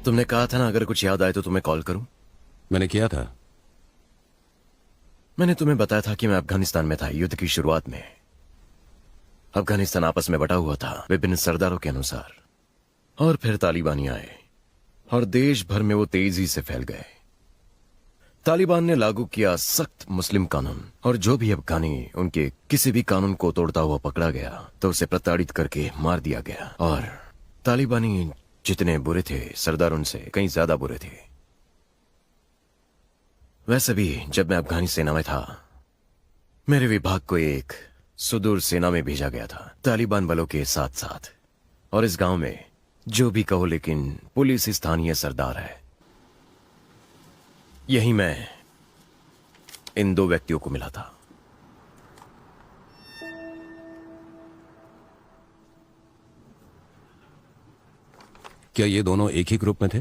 तुमने कहा था ना अगर कुछ याद आए तो तुम्हें कॉल करूं। मैंने किया था। मैंने तुम्हें बताया था कि मैं अफगानिस्तान में था युद्ध की शुरुआत में। अफगानिस्तान आपस में बटा हुआ था विभिन्न सरदारों के अनुसार, और फिर तालिबानी आए और देश भर में वो तेजी से फैल गए। तालिबान ने लागू किया सख्त मुस्लिम कानून, और जो भी अफगानी उनके किसी भी कानून को तोड़ता हुआ पकड़ा गया तो उसे प्रताड़ित करके मार दिया गया। और तालिबानी जितने बुरे थे सरदार उनसे कहीं ज्यादा बुरे थे। वैसे भी जब मैं अफगानी सेना में था मेरे विभाग को एक सुदूर सेना में भेजा गया था तालिबान बलों के साथ साथ। और इस गांव में जो भी कहो लेकिन पुलिस स्थानीय सरदार है। यही मैं इन 2 व्यक्तियों को मिला था। क्या ये दोनों एक ही ग्रुप में थे?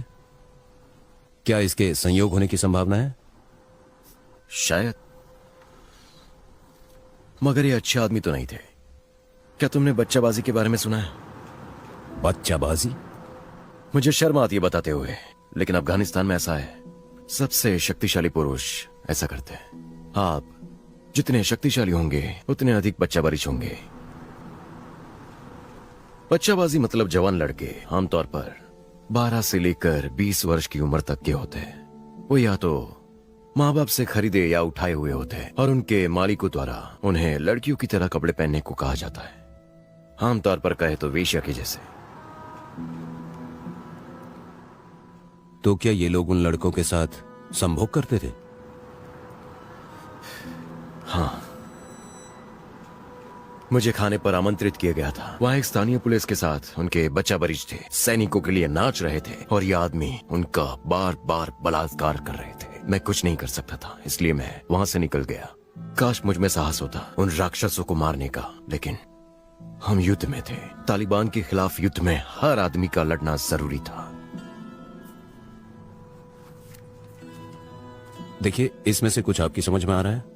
क्या इसके संयोग होने की संभावना है? शायद, मगर ये अच्छे आदमी तो नहीं थे। क्या तुमने बच्चाबाजी के बारे में सुना है? बच्चाबाजी? मुझे शर्म आती है बताते हुए, लेकिन अफगानिस्तान में ऐसा है। सबसे शक्तिशाली पुरुष ऐसा करते हैं। आप जितने शक्तिशाली होंगे उतने अधिक बच्चाबाजी होंगे। बच्चाबाजी मतलब जवान लड़के आमतौर पर 12 से लेकर 20 वर्ष की उम्र तक के होते हैं। वो या तो माँ बाप से खरीदे या उठाए हुए होते हैं, और उनके मालिकों द्वारा उन्हें लड़कियों की तरह कपड़े पहनने को कहा जाता है। आमतौर पर कहे तो वेश्या के जैसे। तो क्या ये लोग उन लड़कों के साथ संभोग करते थे? हाँ, मुझे खाने पर आमंत्रित किया गया था। वहाँ एक स्थानीय पुलिस के साथ उनके बच्चा बरिश थे, सैनिकों के लिए नाच रहे थे, और ये आदमी उनका बार बार बलात्कार कर रहे थे। मैं कुछ नहीं कर सकता था, इसलिए मैं वहाँ से निकल गया। काश मुझ में साहस होता उन राक्षसों को मारने का, लेकिन हम युद्ध में थे। तालिबान के खिलाफ युद्ध में हर आदमी का लड़ना जरूरी था। देखिए, इसमें से कुछ आपकी समझ में आ रहा है,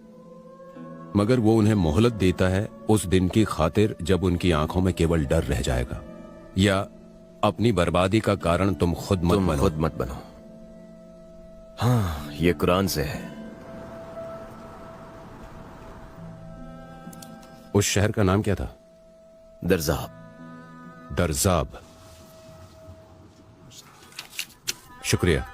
मगर वो उन्हें मोहलत देता है उस दिन की खातिर जब उनकी आंखों में केवल डर रह जाएगा, या अपनी बर्बादी का कारण तुम खुद मत बनो। हाँ, ये कुरान से है। उस शहर का नाम क्या था? दरजाब। दरजाब। शुक्रिया।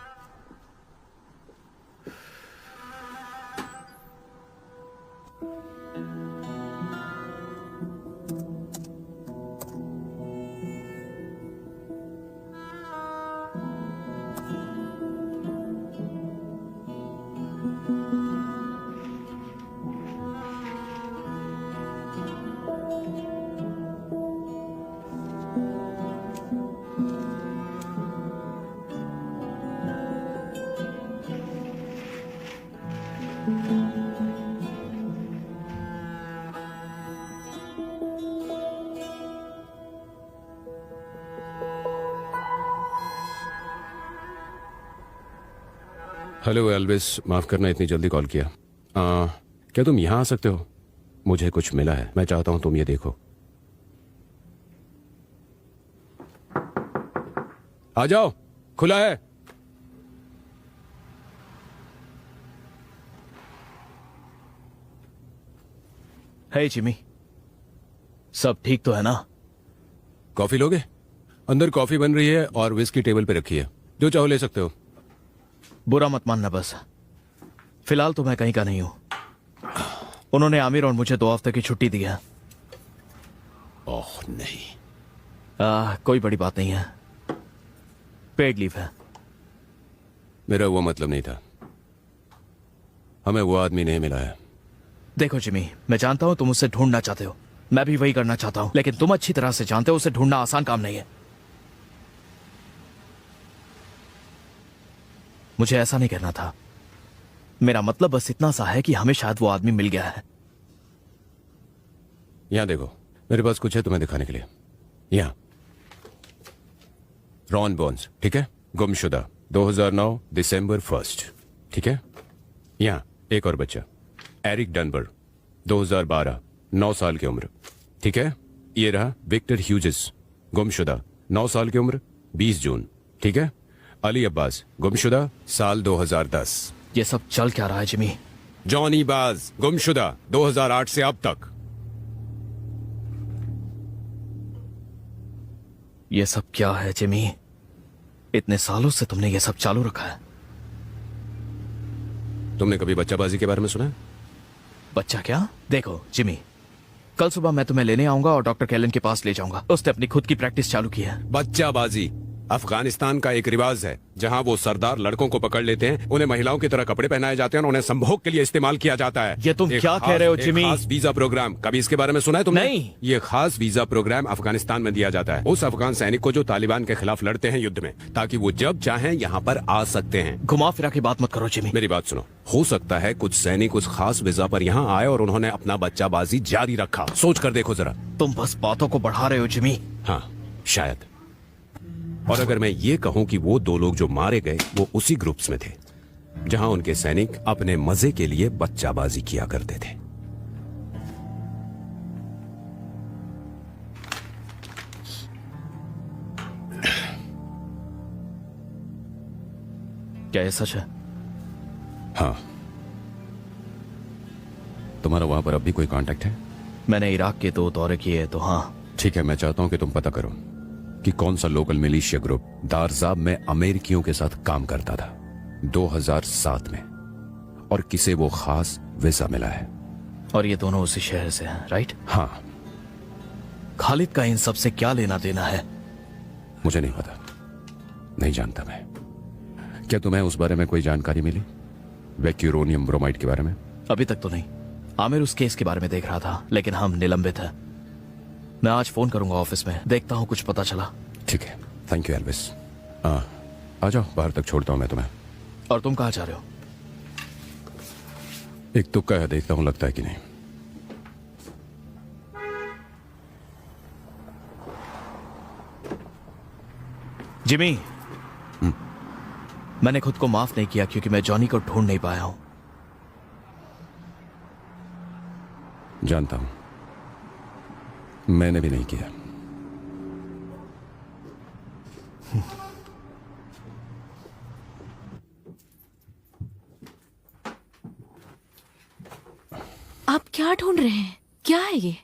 हेलो एल्विस, माफ करना इतनी जल्दी कॉल किया। क्या तुम यहां आ सकते हो? मुझे कुछ मिला है, मैं चाहता हूं तुम ये देखो। आ जाओ, खुला है। हे जिमी, सब ठीक तो है ना? कॉफी लोगे? अंदर कॉफी बन रही है और विस्की टेबल पे रखी है, जो चाहो ले सकते हो। बुरा मत मानना बस। फिलहाल तो मैं कहीं का नहीं हूं। उन्होंने आमिर और मुझे 2 हफ्ते की छुट्टी दी है। ओह नहीं। कोई बड़ी बात नहीं है, पेड लीव है। मेरा वो मतलब नहीं था, हमें वो आदमी नहीं मिला है। देखो जिमी, मैं जानता हूं तुम उससे ढूंढना चाहते हो, मैं भी वही करना चाहता हूं, लेकिन तुम अच्छी तरह से जानते हो उसे ढूंढना आसान काम नहीं है। मुझे ऐसा नहीं कहना था, मेरा मतलब बस इतना सा है कि हमें शायद वो आदमी मिल गया है। यहां देखो, मेरे पास कुछ है तुम्हें दिखाने के लिए। यहां रॉन बोन्स, ठीक है, गुमशुदा, 2009 दिसंबर 1, ठीक है। यहां एक और बच्चा, एरिक डनबर, 2012, 9 साल की उम्र, ठीक है। ये रहा विक्टर ह्यूजेस, गुमशुदा, 9 साल की उम्र, 20 जून, ठीक है। अली अब्बास, गुमशुदा, साल 2010। ये सब चल क्या रहा है जिमी? जॉनी बाज, गुमशुदा, 2008 से अब तक। ये सब क्या है जिमी? इतने सालों से तुमने ये सब चालू रखा है। तुमने कभी बच्चाबाजी के बारे में सुना है? बच्चा क्या? देखो जिमी, कल सुबह मैं तुम्हें लेने आऊंगा और डॉक्टर कैलन के पास ले जाऊंगा। उसने अपनी खुद की प्रैक्टिस चालू की है। बच्चाबाजी अफगानिस्तान का एक रिवाज है, जहां वो सरदार लड़कों को पकड़ लेते हैं, उन्हें महिलाओं की तरह कपड़े पहनाए जाते हैं और उन्हें संभोग के लिए इस्तेमाल किया जाता है। ये तुम क्या कह रहे हो जिमी? खास वीजा प्रोग्राम, कभी इसके बारे में सुना है तुमने? नहीं। ये खास वीजा प्रोग्राम अफगानिस्तान में दिया जाता है उस अफगान सैनिक को जो तालिबान के खिलाफ लड़ते हैं युद्ध में, ताकि वो जब चाहें यहाँ पर आ सकते हैं। घुमा फिरा की बात मत करो जिमी। मेरी बात सुनो, हो सकता है कुछ सैनिक उस खास वीजा पर यहाँ आए और उन्होंने अपना बच्चाबाजी जारी रखा। सोच कर देखो जरा। तुम बस बातों को बढ़ा रहे हो जिमी। हाँ शायद। और अगर मैं ये कहूं कि वो 2 लोग जो मारे गए वो उसी ग्रुप्स में थे जहां उनके सैनिक अपने मजे के लिए बच्चाबाजी किया करते थे। क्या ये सच है? हाँ। तुम्हारा वहां पर अब भी कोई कांटेक्ट है? मैंने इराक के 2 दौरे किए तो हाँ। ठीक है, मैं चाहता हूं कि तुम पता करो कि कौन सा लोकल मिलिशिया ग्रुप दारजाब में अमेरिकियों के साथ काम करता था 2007 में, और किसे वो खास वीजा मिला है। और ये दोनों उसी शहर से हैं, राइट? हाँ। खालिद का इन सब से क्या लेना देना है? मुझे नहीं पता, नहीं जानता मैं। क्या तुम्हें उस बारे में कोई जानकारी मिली, वैक्यूरोनियम ब्रोमाइड के बारे में? अभी तक तो नहीं। आमिर उस केस के बारे में देख रहा था, लेकिन हम निलंबित हैं। मैं आज फोन करूंगा ऑफिस में, देखता हूं कुछ पता चला। ठीक है, थैंक यू एल्विस। आ जाओ, बाहर तक छोड़ता हूं मैं तुम्हें। और तुम कहाँ जा रहे हो? एक तुक्का है, देखता हूं लगता है कि नहीं। जिमी, मैंने खुद को माफ नहीं किया क्योंकि मैं जॉनी को ढूंढ नहीं पाया हूं। जानता हूं, मैंने भी नहीं किया। आप क्या ढूंढ रहे हैं? क्या है ये?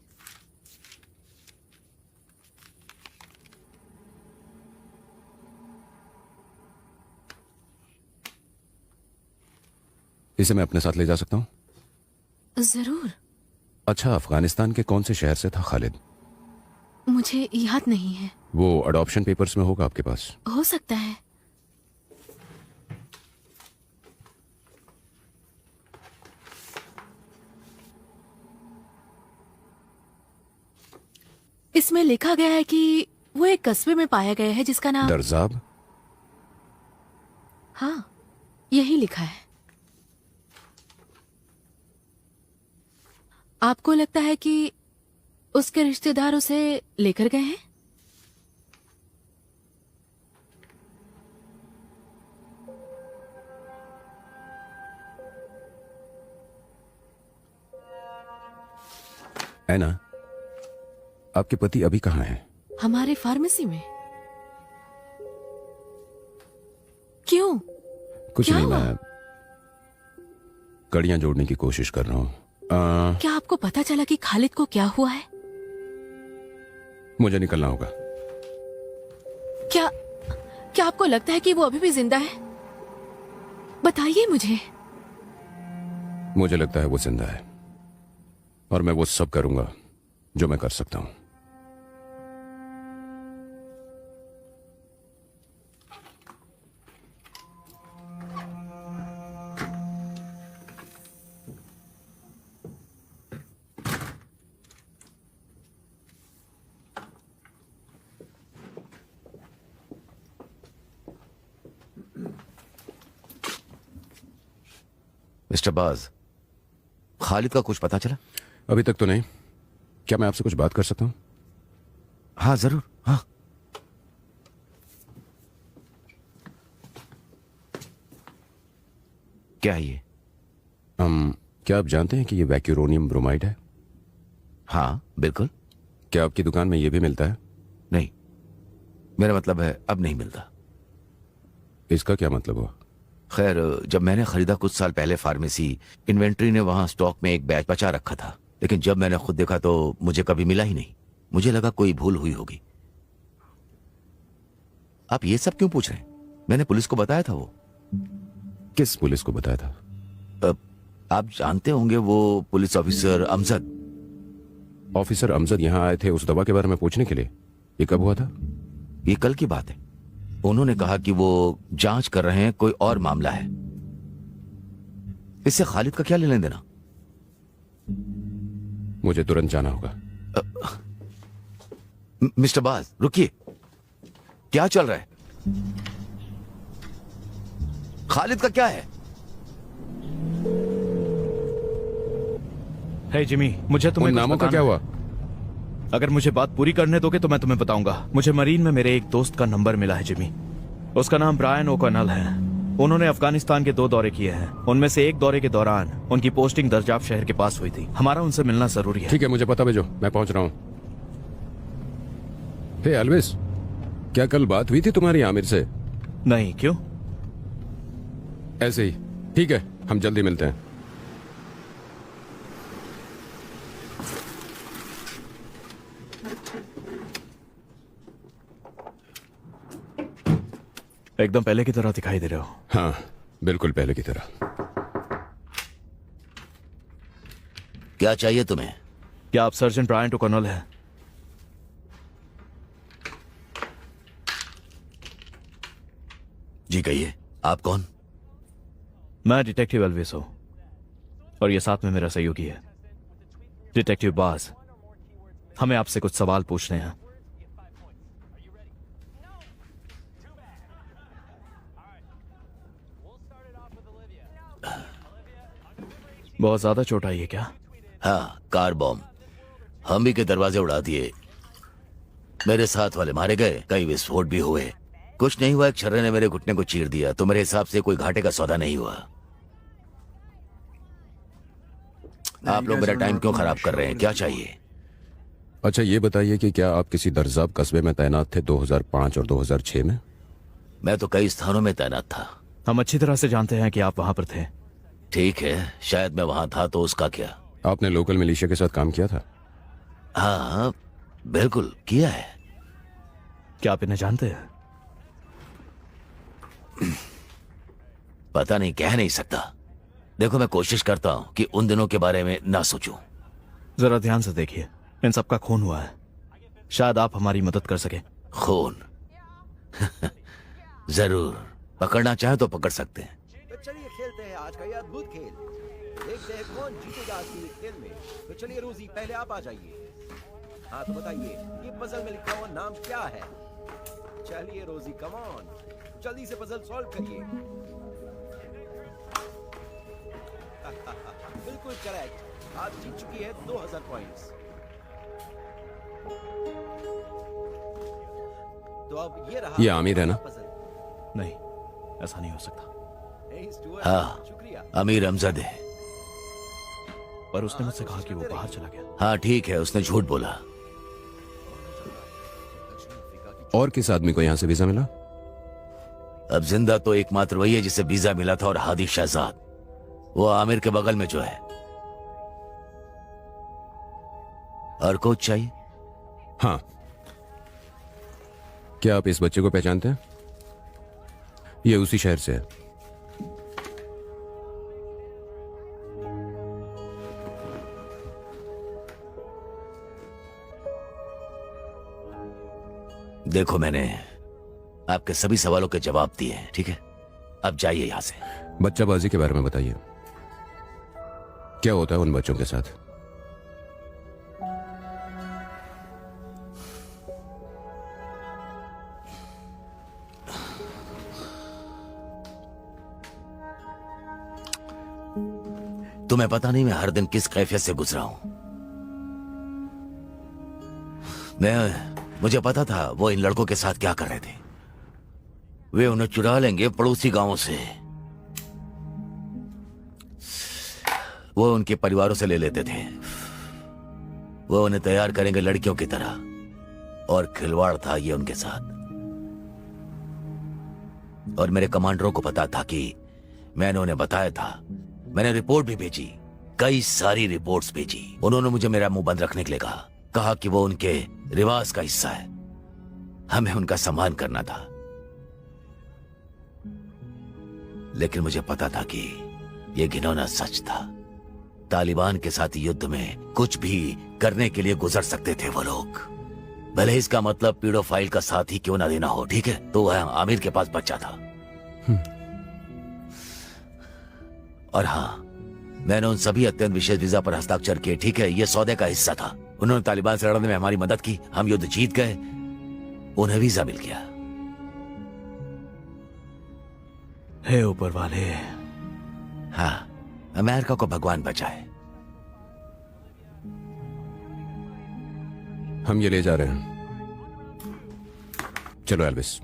इसे मैं अपने साथ ले जा सकता हूँ? जरूर। अच्छा, अफगानिस्तान के कौन से शहर से था खालिद? मुझे याद नहीं है। वो अडॉप्शन पेपर्स में होगा आपके पास। हो सकता है। इसमें लिखा गया है कि वो एक कस्बे में पाया गया है जिसका नाम। दरजाब? हाँ, यही लिखा है। आपको लगता है कि उसके रिश्तेदार उसे लेकर गए हैं? है ना? आपके पति अभी कहाँ हैं? हमारे फार्मेसी में। क्यों? कुछ क्या नहीं, हुआ? मैं कड़ियां जोड़ने की कोशिश कर रहा हूँ। क्या आपको पता चला कि खालिद को क्या हुआ है? मुझे निकलना होगा। क्या क्या आपको लगता है कि वो अभी भी जिंदा है? बताइए मुझे। मुझे लगता है वो जिंदा है और मैं वो सब करूंगा जो मैं कर सकता हूं। मिस्टर बाज, खालिद का कुछ पता चला? अभी तक तो नहीं। क्या मैं आपसे कुछ बात कर सकता हूं? हाँ जरूर, हाँ। क्या है ये? क्या आप जानते हैं कि ये वैक्यूरोनियम ब्रोमाइड है? हाँ बिल्कुल। क्या आपकी दुकान में ये भी मिलता है? नहीं, मेरा मतलब है अब नहीं मिलता। इसका क्या मतलब हुआ? खैर, जब मैंने खरीदा कुछ साल पहले फार्मेसी, इन्वेंट्री ने वहां स्टॉक में एक बैच बचा रखा था, लेकिन जब मैंने खुद देखा तो मुझे कभी मिला ही नहीं। मुझे लगा कोई भूल हुई होगी। आप ये सब क्यों पूछ रहे हैं? मैंने पुलिस को बताया था। वो किस पुलिस को बताया था? आप जानते होंगे, वो police officer Amjad. Officer Amjad यहाँ आए थे उस दवा के बारे में पूछने के लिए? ये कब हुआ था? ये कल की बात है। उन्होंने कहा कि वो जांच कर रहे हैं, कोई और मामला है। इससे खालिद का क्या लेना देना? मुझे तुरंत जाना होगा। मिस्टर बाज, रुकिए। क्या चल रहा है? खालिद का क्या है? हे जिमी, मुझे तुम्हें उन कुछ नामों का बताना क्या है। हुआ? अगर मुझे बात पूरी करने दोगे तो मैं तुम्हें बताऊंगा। मुझे मरीन में मेरे एक दोस्त का नंबर मिला है जिमी। उसका नाम ब्रायन ओकनल है। उन्होंने अफगानिस्तान के 2 दौरे किए हैं। उनमें से एक दौरे के दौरान उनकी पोस्टिंग दरजाब शहर के पास हुई थी। हमारा उनसे मिलना जरूरी है। ठीक है, मुझे पता भेजो, मैं पहुंच रहा हूं। हे अलविस, क्या कल बात हुई थी तुम्हारी आमिर से? नहीं, क्यों? ऐसे ही। ठीक है, हम जल्दी मिलते हैं। एकदम पहले की तरह दिखाई दे रहे हो। हाँ, बिल्कुल पहले की तरह। क्या चाहिए तुम्हें? क्या आप सर्जन ब्रायन ओकनल हैं? जी कहिए, आप कौन? मैं डिटेक्टिव एल्विस हूं और ये साथ में मेरा सहयोगी है डिटेक्टिव बाज। हमें आपसे कुछ सवाल पूछने हैं। बहुत ज्यादा चोट आई है क्या? हाँ, कार बॉम्ब। हम ही के दरवाजे उड़ा दिए। मेरे साथ वाले मारे गए, कई विस्फोट भी हुए। कुछ नहीं हुआ, एक छर्रे ने मेरे घुटने को चीर दिया। तो मेरे हिसाब से कोई घाटे का सौदा नहीं हुआ। आप लोग मेरा टाइम क्यों खराब कर रहे हैं? क्या चाहिए? अच्छा, ये बताइए कि क्या आप किसी दरजाब कस्बे में तैनात थे 2005 और 2006 में? मैं तो कई स्थानों में तैनात था। हम अच्छी तरह से जानते हैं कि आप वहां पर थे। ठीक है, शायद मैं वहां था तो उसका क्या? आपने लोकल मिलिशिया के साथ काम किया था? हाँ बिल्कुल किया है। क्या आप इन्हें जानते हैं? पता नहीं, कह नहीं सकता। देखो मैं कोशिश करता हूँ कि उन दिनों के बारे में ना सोचूं। जरा ध्यान से देखिए, इन सबका खून हुआ है। शायद आप हमारी मदद कर सके। खून? जरूर, पकड़ना चाहे तो पकड़ सकते हैं। तो चलिए खेलते हैं आज का ये अद्भुत खेल। देखते हैं कौन जीतेगा आज के खेल में। तो चलिए रोजी, पहले आप आ जाइए। हाँ तो बताइए, ये पजल में लिखा हुआ नाम क्या है? चलिए रोजी, कम ऑन, जल्दी से पजल सॉल्व करिए। बिल्कुल करेक्ट, आप जीत चुकी है 2000 पॉइंट्स। तो अब ये रहा। ये आमिर है ना? पजल। नहीं, ऐसा नहीं हो सकता। Hey, Stuart, हाँ, शुक्रिया। अमीर अमजद है। पर उसने मुझसे कहा कि वो बाहर चला गया। हाँ ठीक है, उसने झूठ बोला। और किस आदमी को यहाँ से वीजा मिला? अब जिंदा तो एकमात्र वही है जिसे वीजा मिला था, और हादी शहजाद, वो आमिर के बगल में जो है। और कोच चाहिए? हाँ। क्या आप इस बच्चे को पहचानते हैं? ये उसी शहर से है। देखो, मैंने आपके सभी सवालों के जवाब दिए हैं, ठीक है? अब जाइए यहां से। बच्चाबाजी के बारे में बताइए, क्या होता है उन बच्चों के साथ? तुम्हें पता नहीं मैं हर दिन किस कैफियत से गुजरा हूं। मुझे पता था वो इन लड़कों के साथ क्या कर रहे थे। वे उन्हें चुरा लेंगे पड़ोसी गांवों से, वो उनके परिवारों से ले लेते थे, वो उन्हें तैयार करेंगे लड़कियों की तरह, और खिलवाड़ था ये उनके साथ। और मेरे कमांडरों को पता था कि मैंने उन्हें बताया था। मैंने रिपोर्ट भी भेजी, कई सारी रिपोर्ट्स भेजी। उन्होंने मुझे मेरा मुंह बंद रखने के लिए कहा कि वो उनके रिवाज का हिस्सा है, हमें उनका सम्मान करना था। लेकिन मुझे पता था कि यह घिनौना सच था। तालिबान के साथ युद्ध में कुछ भी करने के लिए गुजर सकते थे वो लोग, भले ही इसका मतलब पीडोफाइल का साथ ही क्यों ना देना हो, ठीक है? तो वह आमिर के पास बच्चा था। और हाँ, मैंने उन सभी अत्यंत विशेष वीजा पर हस्ताक्षर किए, ठीक है? यह सौदे का हिस्सा था। उन्होंने तालिबान से लड़ने में हमारी मदद की, हम युद्ध जीत गए, उन्हें वीजा मिल गया। हे ऊपर वाले। हाँ, अमेरिका को भगवान बचाए। हम ये ले जा रहे हैं। चलो एल्विस।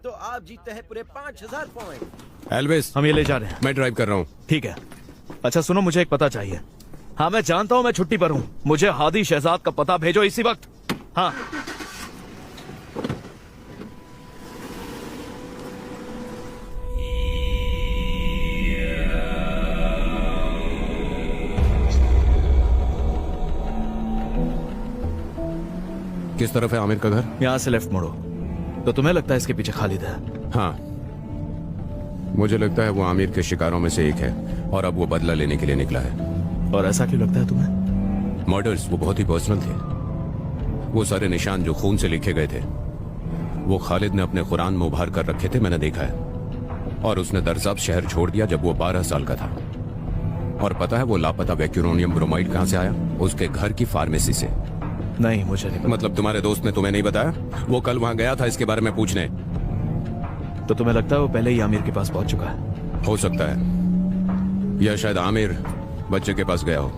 तो आप जीतते हैं पूरे 5000 पॉइंट। एल्विस, हम ये ले जा रहे हैं। मैं ड्राइव कर रहा हूँ। ठीक है। अच्छा सुनो, मुझे एक पता चाहिए। हाँ मैं जानता हूँ मैं छुट्टी पर हूँ, मुझे हादी शहजाद का पता भेजो इसी वक्त। हाँ। किस तरफ है आमिर का घर? यहाँ से लेफ्ट मोड़ो। तो तुम्हें लगता है इसके पीछे खालिद है? हाँ, मुझे लगता है वो आमिर के शिकारों में से एक है, और अब वो बदला लेने के लिए निकला है। और ऐसा क्यों लगता है तुम्हें? मर्डर्स वो बहुत ही पर्सनल थे। वो सारे निशान जो खून से लिखे गए थे, वो खालिद ने अपने कुरान में उभार कर रखे थे, मैंने देखा है। और उसने दरअसल शहर छोड़ दिया जब वो 12 साल का था। और पता है वो लापता वैक्यूरोनियम ब्रोमाइड कहाँ से आया? उसके घर की फार्मेसी से। नहीं, मुझे नहीं पता। मतलब तुम्हारे दोस्त ने तुम्हें नहीं बताया? वो कल वहां गया था इसके बारे में पूछने। तो तुम्हें लगता है वो पहले ही आमिर के पास पहुंच चुका है? हो सकता है, या शायद आमिर बच्चे के पास गया हो।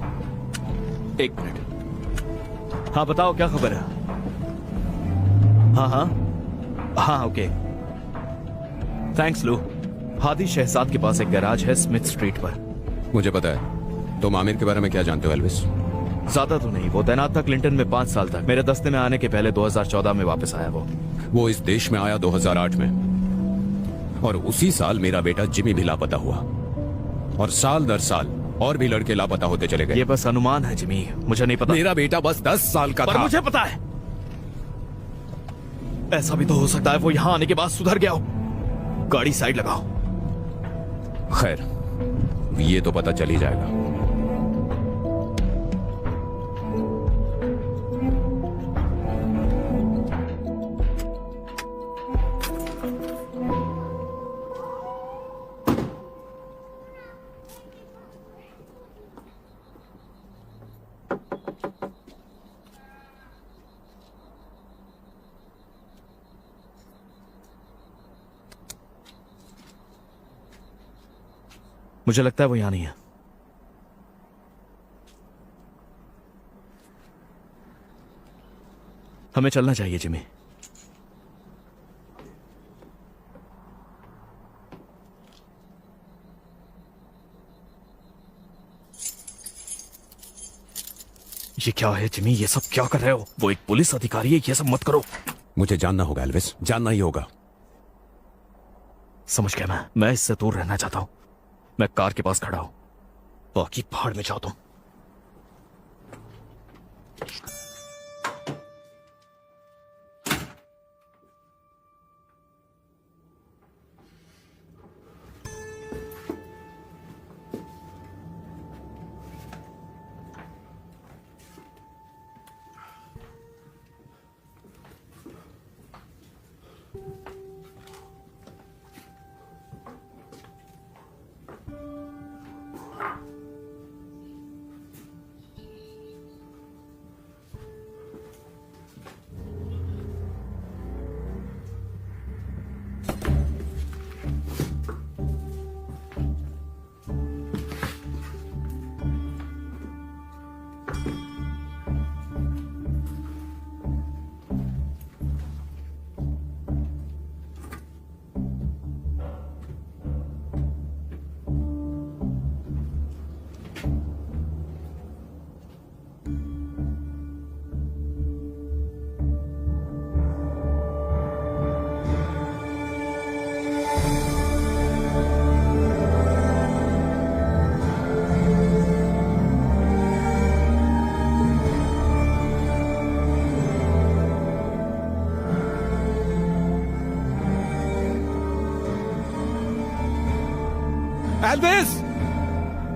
एक मिनट। हाँ बताओ, क्या खबर है? हाँ हाँ हाँ, ओके थैंक्स लू। हादी शहजाद के पास एक गैराज है स्मिथ स्ट्रीट पर। मुझे पता है। तुम आमिर के बारे में क्या जानते हो एल्विस? ज्यादा तो नहीं। वो तैनात था क्लिंटन में 5 साल तक। मेरे दस्ते में आने के पहले 2014 में वापस आया। वो इस देश में आया 2008 में, और उसी साल मेरा बेटा जिमी भी लापता हुआ, और साल दर साल और भी लड़के लापता होते चले गए। ये बस अनुमान है जिमी, मुझे नहीं पता। मेरा बेटा बस 10 साल का पर था। मुझे पता है। ऐसा भी तो हो सकता है वो यहां आने के बाद सुधर गया हो। गाड़ी साइड लगाओ। खैर, ये तो पता चल ही जाएगा। मुझे लगता है वो यहां नहीं है। हमें चलना चाहिए जिमी। ये क्या है जिमी? ये सब क्या कर रहे हो? वो एक पुलिस अधिकारी है, ये सब मत करो। मुझे जानना होगा एल्विस, जानना ही होगा। समझ गया मैं इससे दूर रहना चाहता हूं। मैं कार के पास खड़ा हूं, बाकी पहाड़ में जाओ तुम। एल्विस!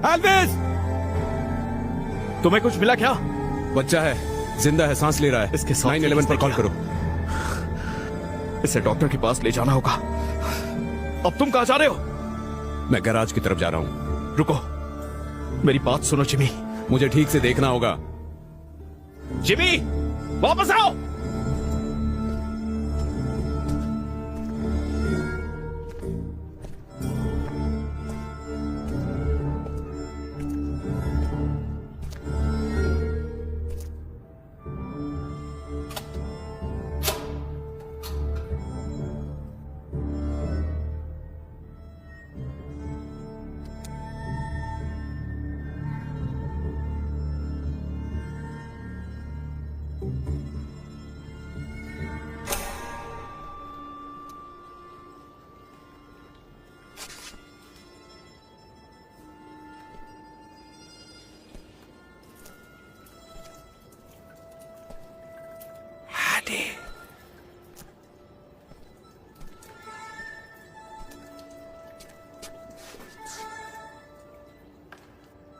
एल्विस! तुम्हें कुछ मिला क्या? बच्चा है, जिंदा है, सांस ले रहा है। इसके साथ 911 पर कॉल करो। इसे डॉक्टर के पास ले जाना होगा। अब तुम कहां जा रहे हो? मैं गैराज की तरफ जा रहा हूं। रुको, मेरी बात सुनो जिमी। मुझे ठीक से देखना होगा। जिमी, वापस आओ।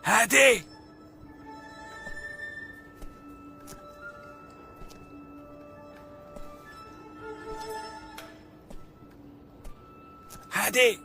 Hadi! Hadi!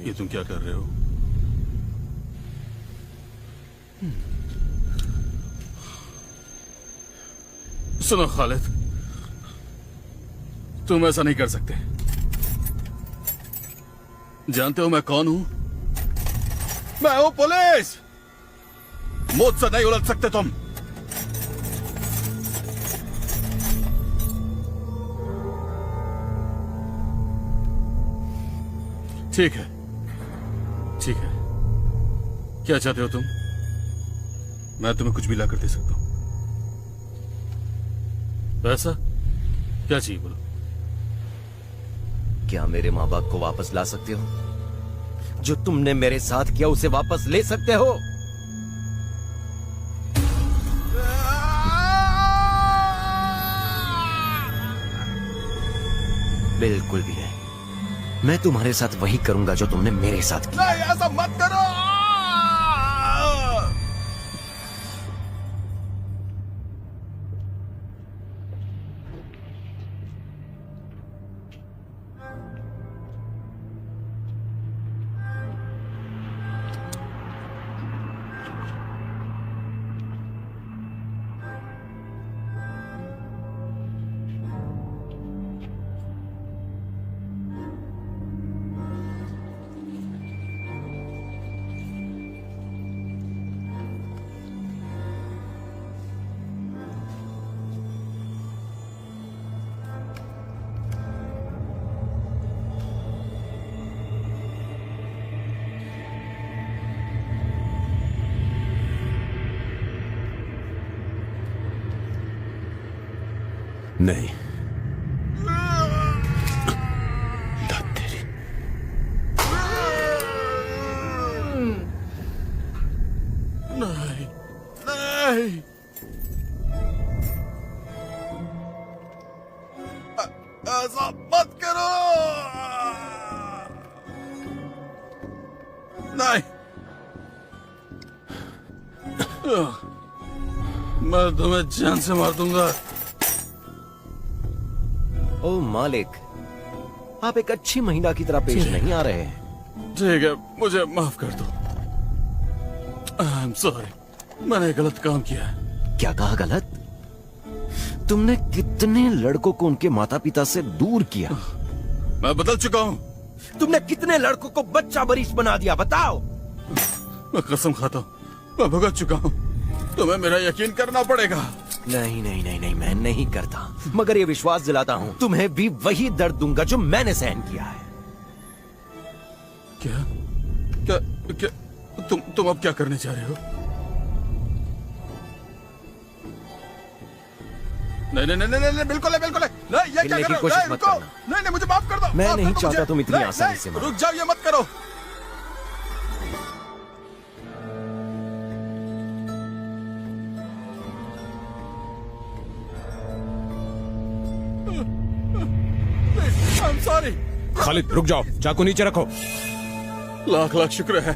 ये तुम क्या कर रहे हो? सुनो खालिद, तुम ऐसा नहीं कर सकते। जानते हो मैं कौन हूं? मैं हूं पुलिस। मुझसे नहीं उलझ सकते तुम। ठीक है, ठीक है। क्या चाहते हो तुम? मैं तुम्हें कुछ भी ला कर दे सकता हूं। पैसा? क्या चाहिए बोलो। क्या मेरे माँ बाप को वापस ला सकते हो? जो तुमने मेरे साथ किया उसे वापस ले सकते हो? बिल्कुल भी नहीं। मैं तुम्हारे साथ वही करूंगा जो तुमने मेरे साथ किया। नहीं, ऐसा मत करो। नहीं, दाद तेरी। नहीं, नहीं। ऐसा मत करो। नहीं, मैं तुम्हें जान से मार दूंगा। ओ मालिक, आप एक अच्छी महिला की तरह पेश नहीं आ रहे हैं। ठीक है, मुझे माफ कर दो। आई एम सॉरी, मैंने गलत काम किया है। क्या कहा गलत? तुमने कितने लड़कों को उनके माता पिता से दूर किया? मैं बदल चुका हूँ। तुमने कितने लड़कों को बच्चा बरिश बना दिया, बताओ। मैं कसम खाता हूँ, मैं भुगत चुका हूँ। तुम्हें मेरा यकीन करना पड़ेगा। नहीं नहीं नहीं नहीं, मैं नहीं करता, मगर ये विश्वास दिलाता हूँ तुम्हें भी वही दर्द दूंगा जो मैंने सहन किया है। क्या क्या क्या तुम अब क्या करने जा रहे हो? नहीं नहीं नहीं नहीं नहीं, बिल्कुल है, बिल्कुल है। नहीं, ये क्या हिलने कर की रहे हो? कोशिश नहीं, मत रुको। करना। नहीं नहीं, मुझे माफ कर दो। मैं माफ नहीं कर दो चाहता मुझे। तुम इतनी नहीं, आसानी नहीं, से मारो। रुक जाओ, ये मत करो। I'm sorry। खालिद रुक जाओ, चाकू नीचे रखो। लाख लाख शुक्र है।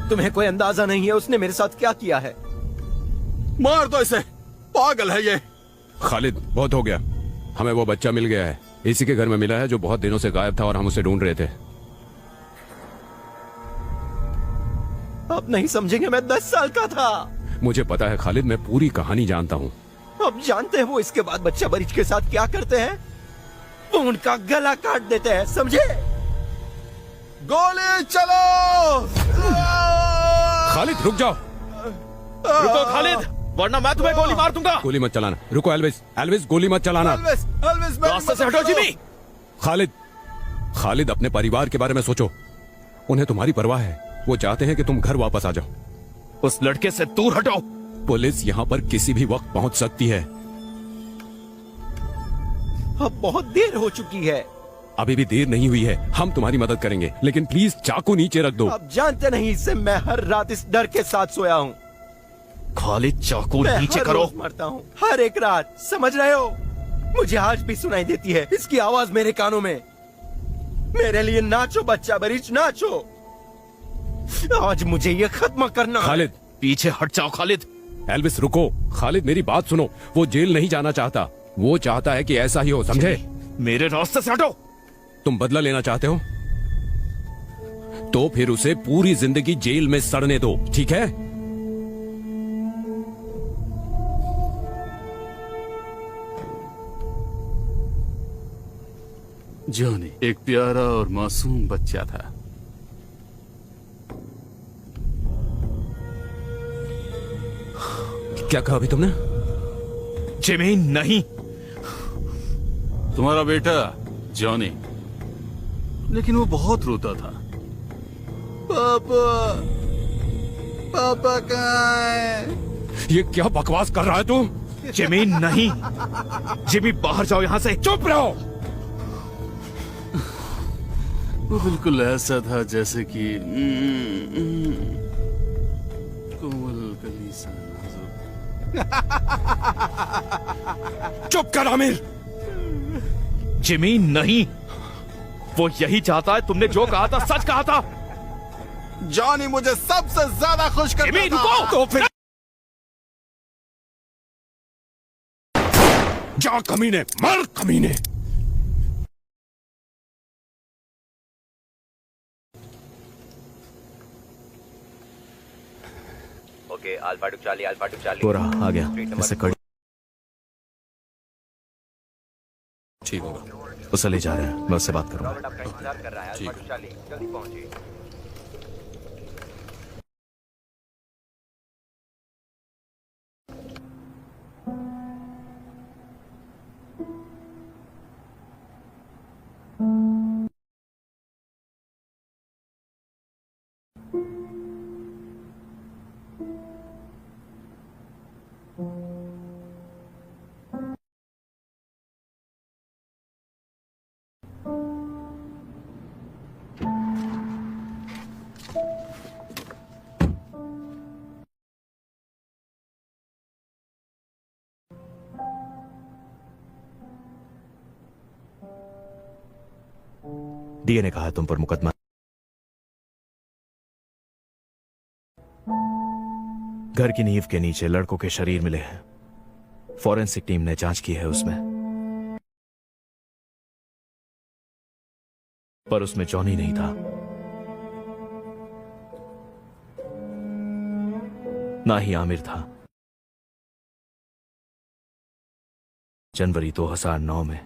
तुम्हें कोई अंदाजा नहीं है उसने मेरे साथ क्या किया है। मार दो इसे, पागल है ये। खालिद बहुत हो गया, हमें वो बच्चा मिल गया है। इसी के घर में मिला है जो बहुत दिनों से गायब था और हम उसे ढूंढ रहे थे। आप नहीं समझेंगे, मैं 10 साल का था। मुझे पता है खालिद, मैं पूरी कहानी जानता हूँ। अब जानते हैं वो इसके बाद बच्चा बरिश के साथ क्या करते हैं? वो उनका गला काट देते हैं, समझे? गोली चलो। खालिद रुक जाओ। रुको खालिद, वरना मैं तुम्हें गोली मार दूंगा। गोली मत चलाना। रुको एल्विस, एल्विस गोली मत चलाना। एल्विस, एल्विस, मेरी रास्ते से मदद हटो करो। जिमी। खालिद, खालिद अपने परिवार के बारे में सोचो। उन्हें तुम्हारी परवाह है। वो चाहते हैं कि तुम घर वापस आ जाओ। उस लड़के से दूर हटो। पुलिस यहाँ पर किसी भी वक्त पहुंच सकती है। अब बहुत देर हो चुकी है। अभी भी देर नहीं हुई है, हम तुम्हारी मदद करेंगे, लेकिन प्लीज चाकू नीचे रख दो। आप जानते नहीं इससे मैं हर रात इस डर के साथ सोया हूँ। खालिद चाकू मैं नीचे हर करो। रोज मरता हूँ, हर एक रात, समझ रहे हो? मुझे आज भी सुनाई देती है इसकी आवाज मेरे कानों में। मेरे लिए नाचो बच्चा बरिश, नाचो। आज मुझे ये खत्म करना है। खालिद पीछे हट जाओ खालिद। एल्विस रुको। खालिद मेरी बात सुनो, वो जेल नहीं जाना चाहता। वो चाहता है कि ऐसा ही हो, समझे? मेरे रास्ते से हटो। तुम बदला लेना चाहते हो तो फिर उसे पूरी जिंदगी जेल में सड़ने दो, ठीक है? जॉनी एक प्यारा और मासूम बच्चा था। क्या कहा अभी तुमने? जिमी नहीं। तुम्हारा बेटा जॉनी, लेकिन वो बहुत रोता था। पापा, पापा कहाँ है? ये क्या बकवास कर रहा है तू? जिमी नहीं। जिमी बाहर जाओ यहाँ से। चुप रहो। वो बिल्कुल ऐसा था जैसे कि कोमल कली सा नाजुक। चुप कर आमिर। जिमी नहीं, वो यही चाहता है। तुमने जो कहा था सच कहा था। जॉनी मुझे सबसे ज्यादा खुश करता जिमी था। रुको। तो फिर जा कमीने, मर कमीने। Okay, alpha two Charlie. पूरा आ गया। इससे कड़ी ठीक होगा। उसे ले जा रहे हैं, मैं उससे बात करूंगा। आपका इंतजार कर रहा है। अल्फा टू चार्ली, जल्दी पहुंचिए। डीए ने कहा है तुम पर मुकदमा। घर की नींव के नीचे लड़कों के शरीर मिले हैं। फॉरेंसिक टीम ने जांच की है उसमें, पर उसमें जॉनी नहीं था, ना ही आमिर था। जनवरी 2009 में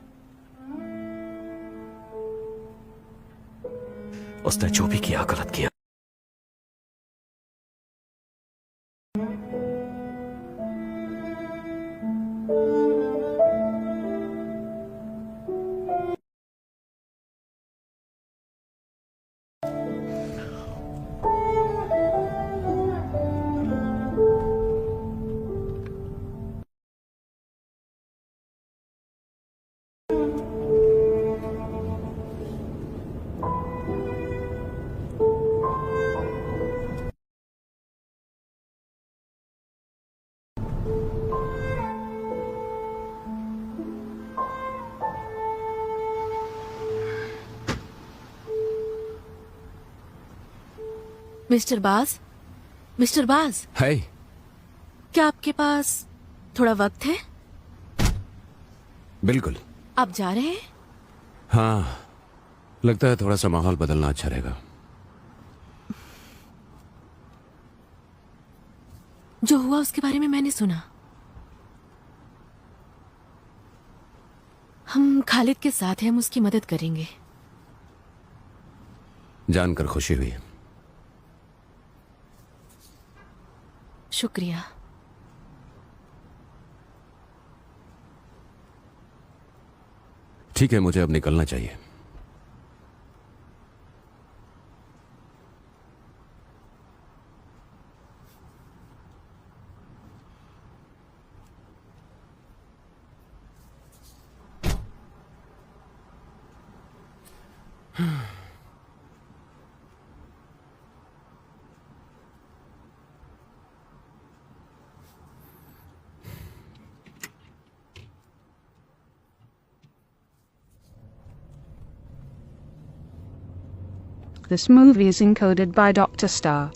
उसने जो भी किया गलत किया। मिस्टर बाज, मिस्टर बाज, है क्या आपके पास थोड़ा वक्त है? बिल्कुल। आप जा रहे हैं? हाँ, लगता है थोड़ा सा माहौल बदलना अच्छा रहेगा। जो हुआ उसके बारे में मैंने सुना। हम खालिद के साथ हैं, हम उसकी मदद करेंगे। जानकर खुशी हुई। शुक्रिया। ठीक है, मुझे अब निकलना चाहिए। This movie is encoded by Dr. Star.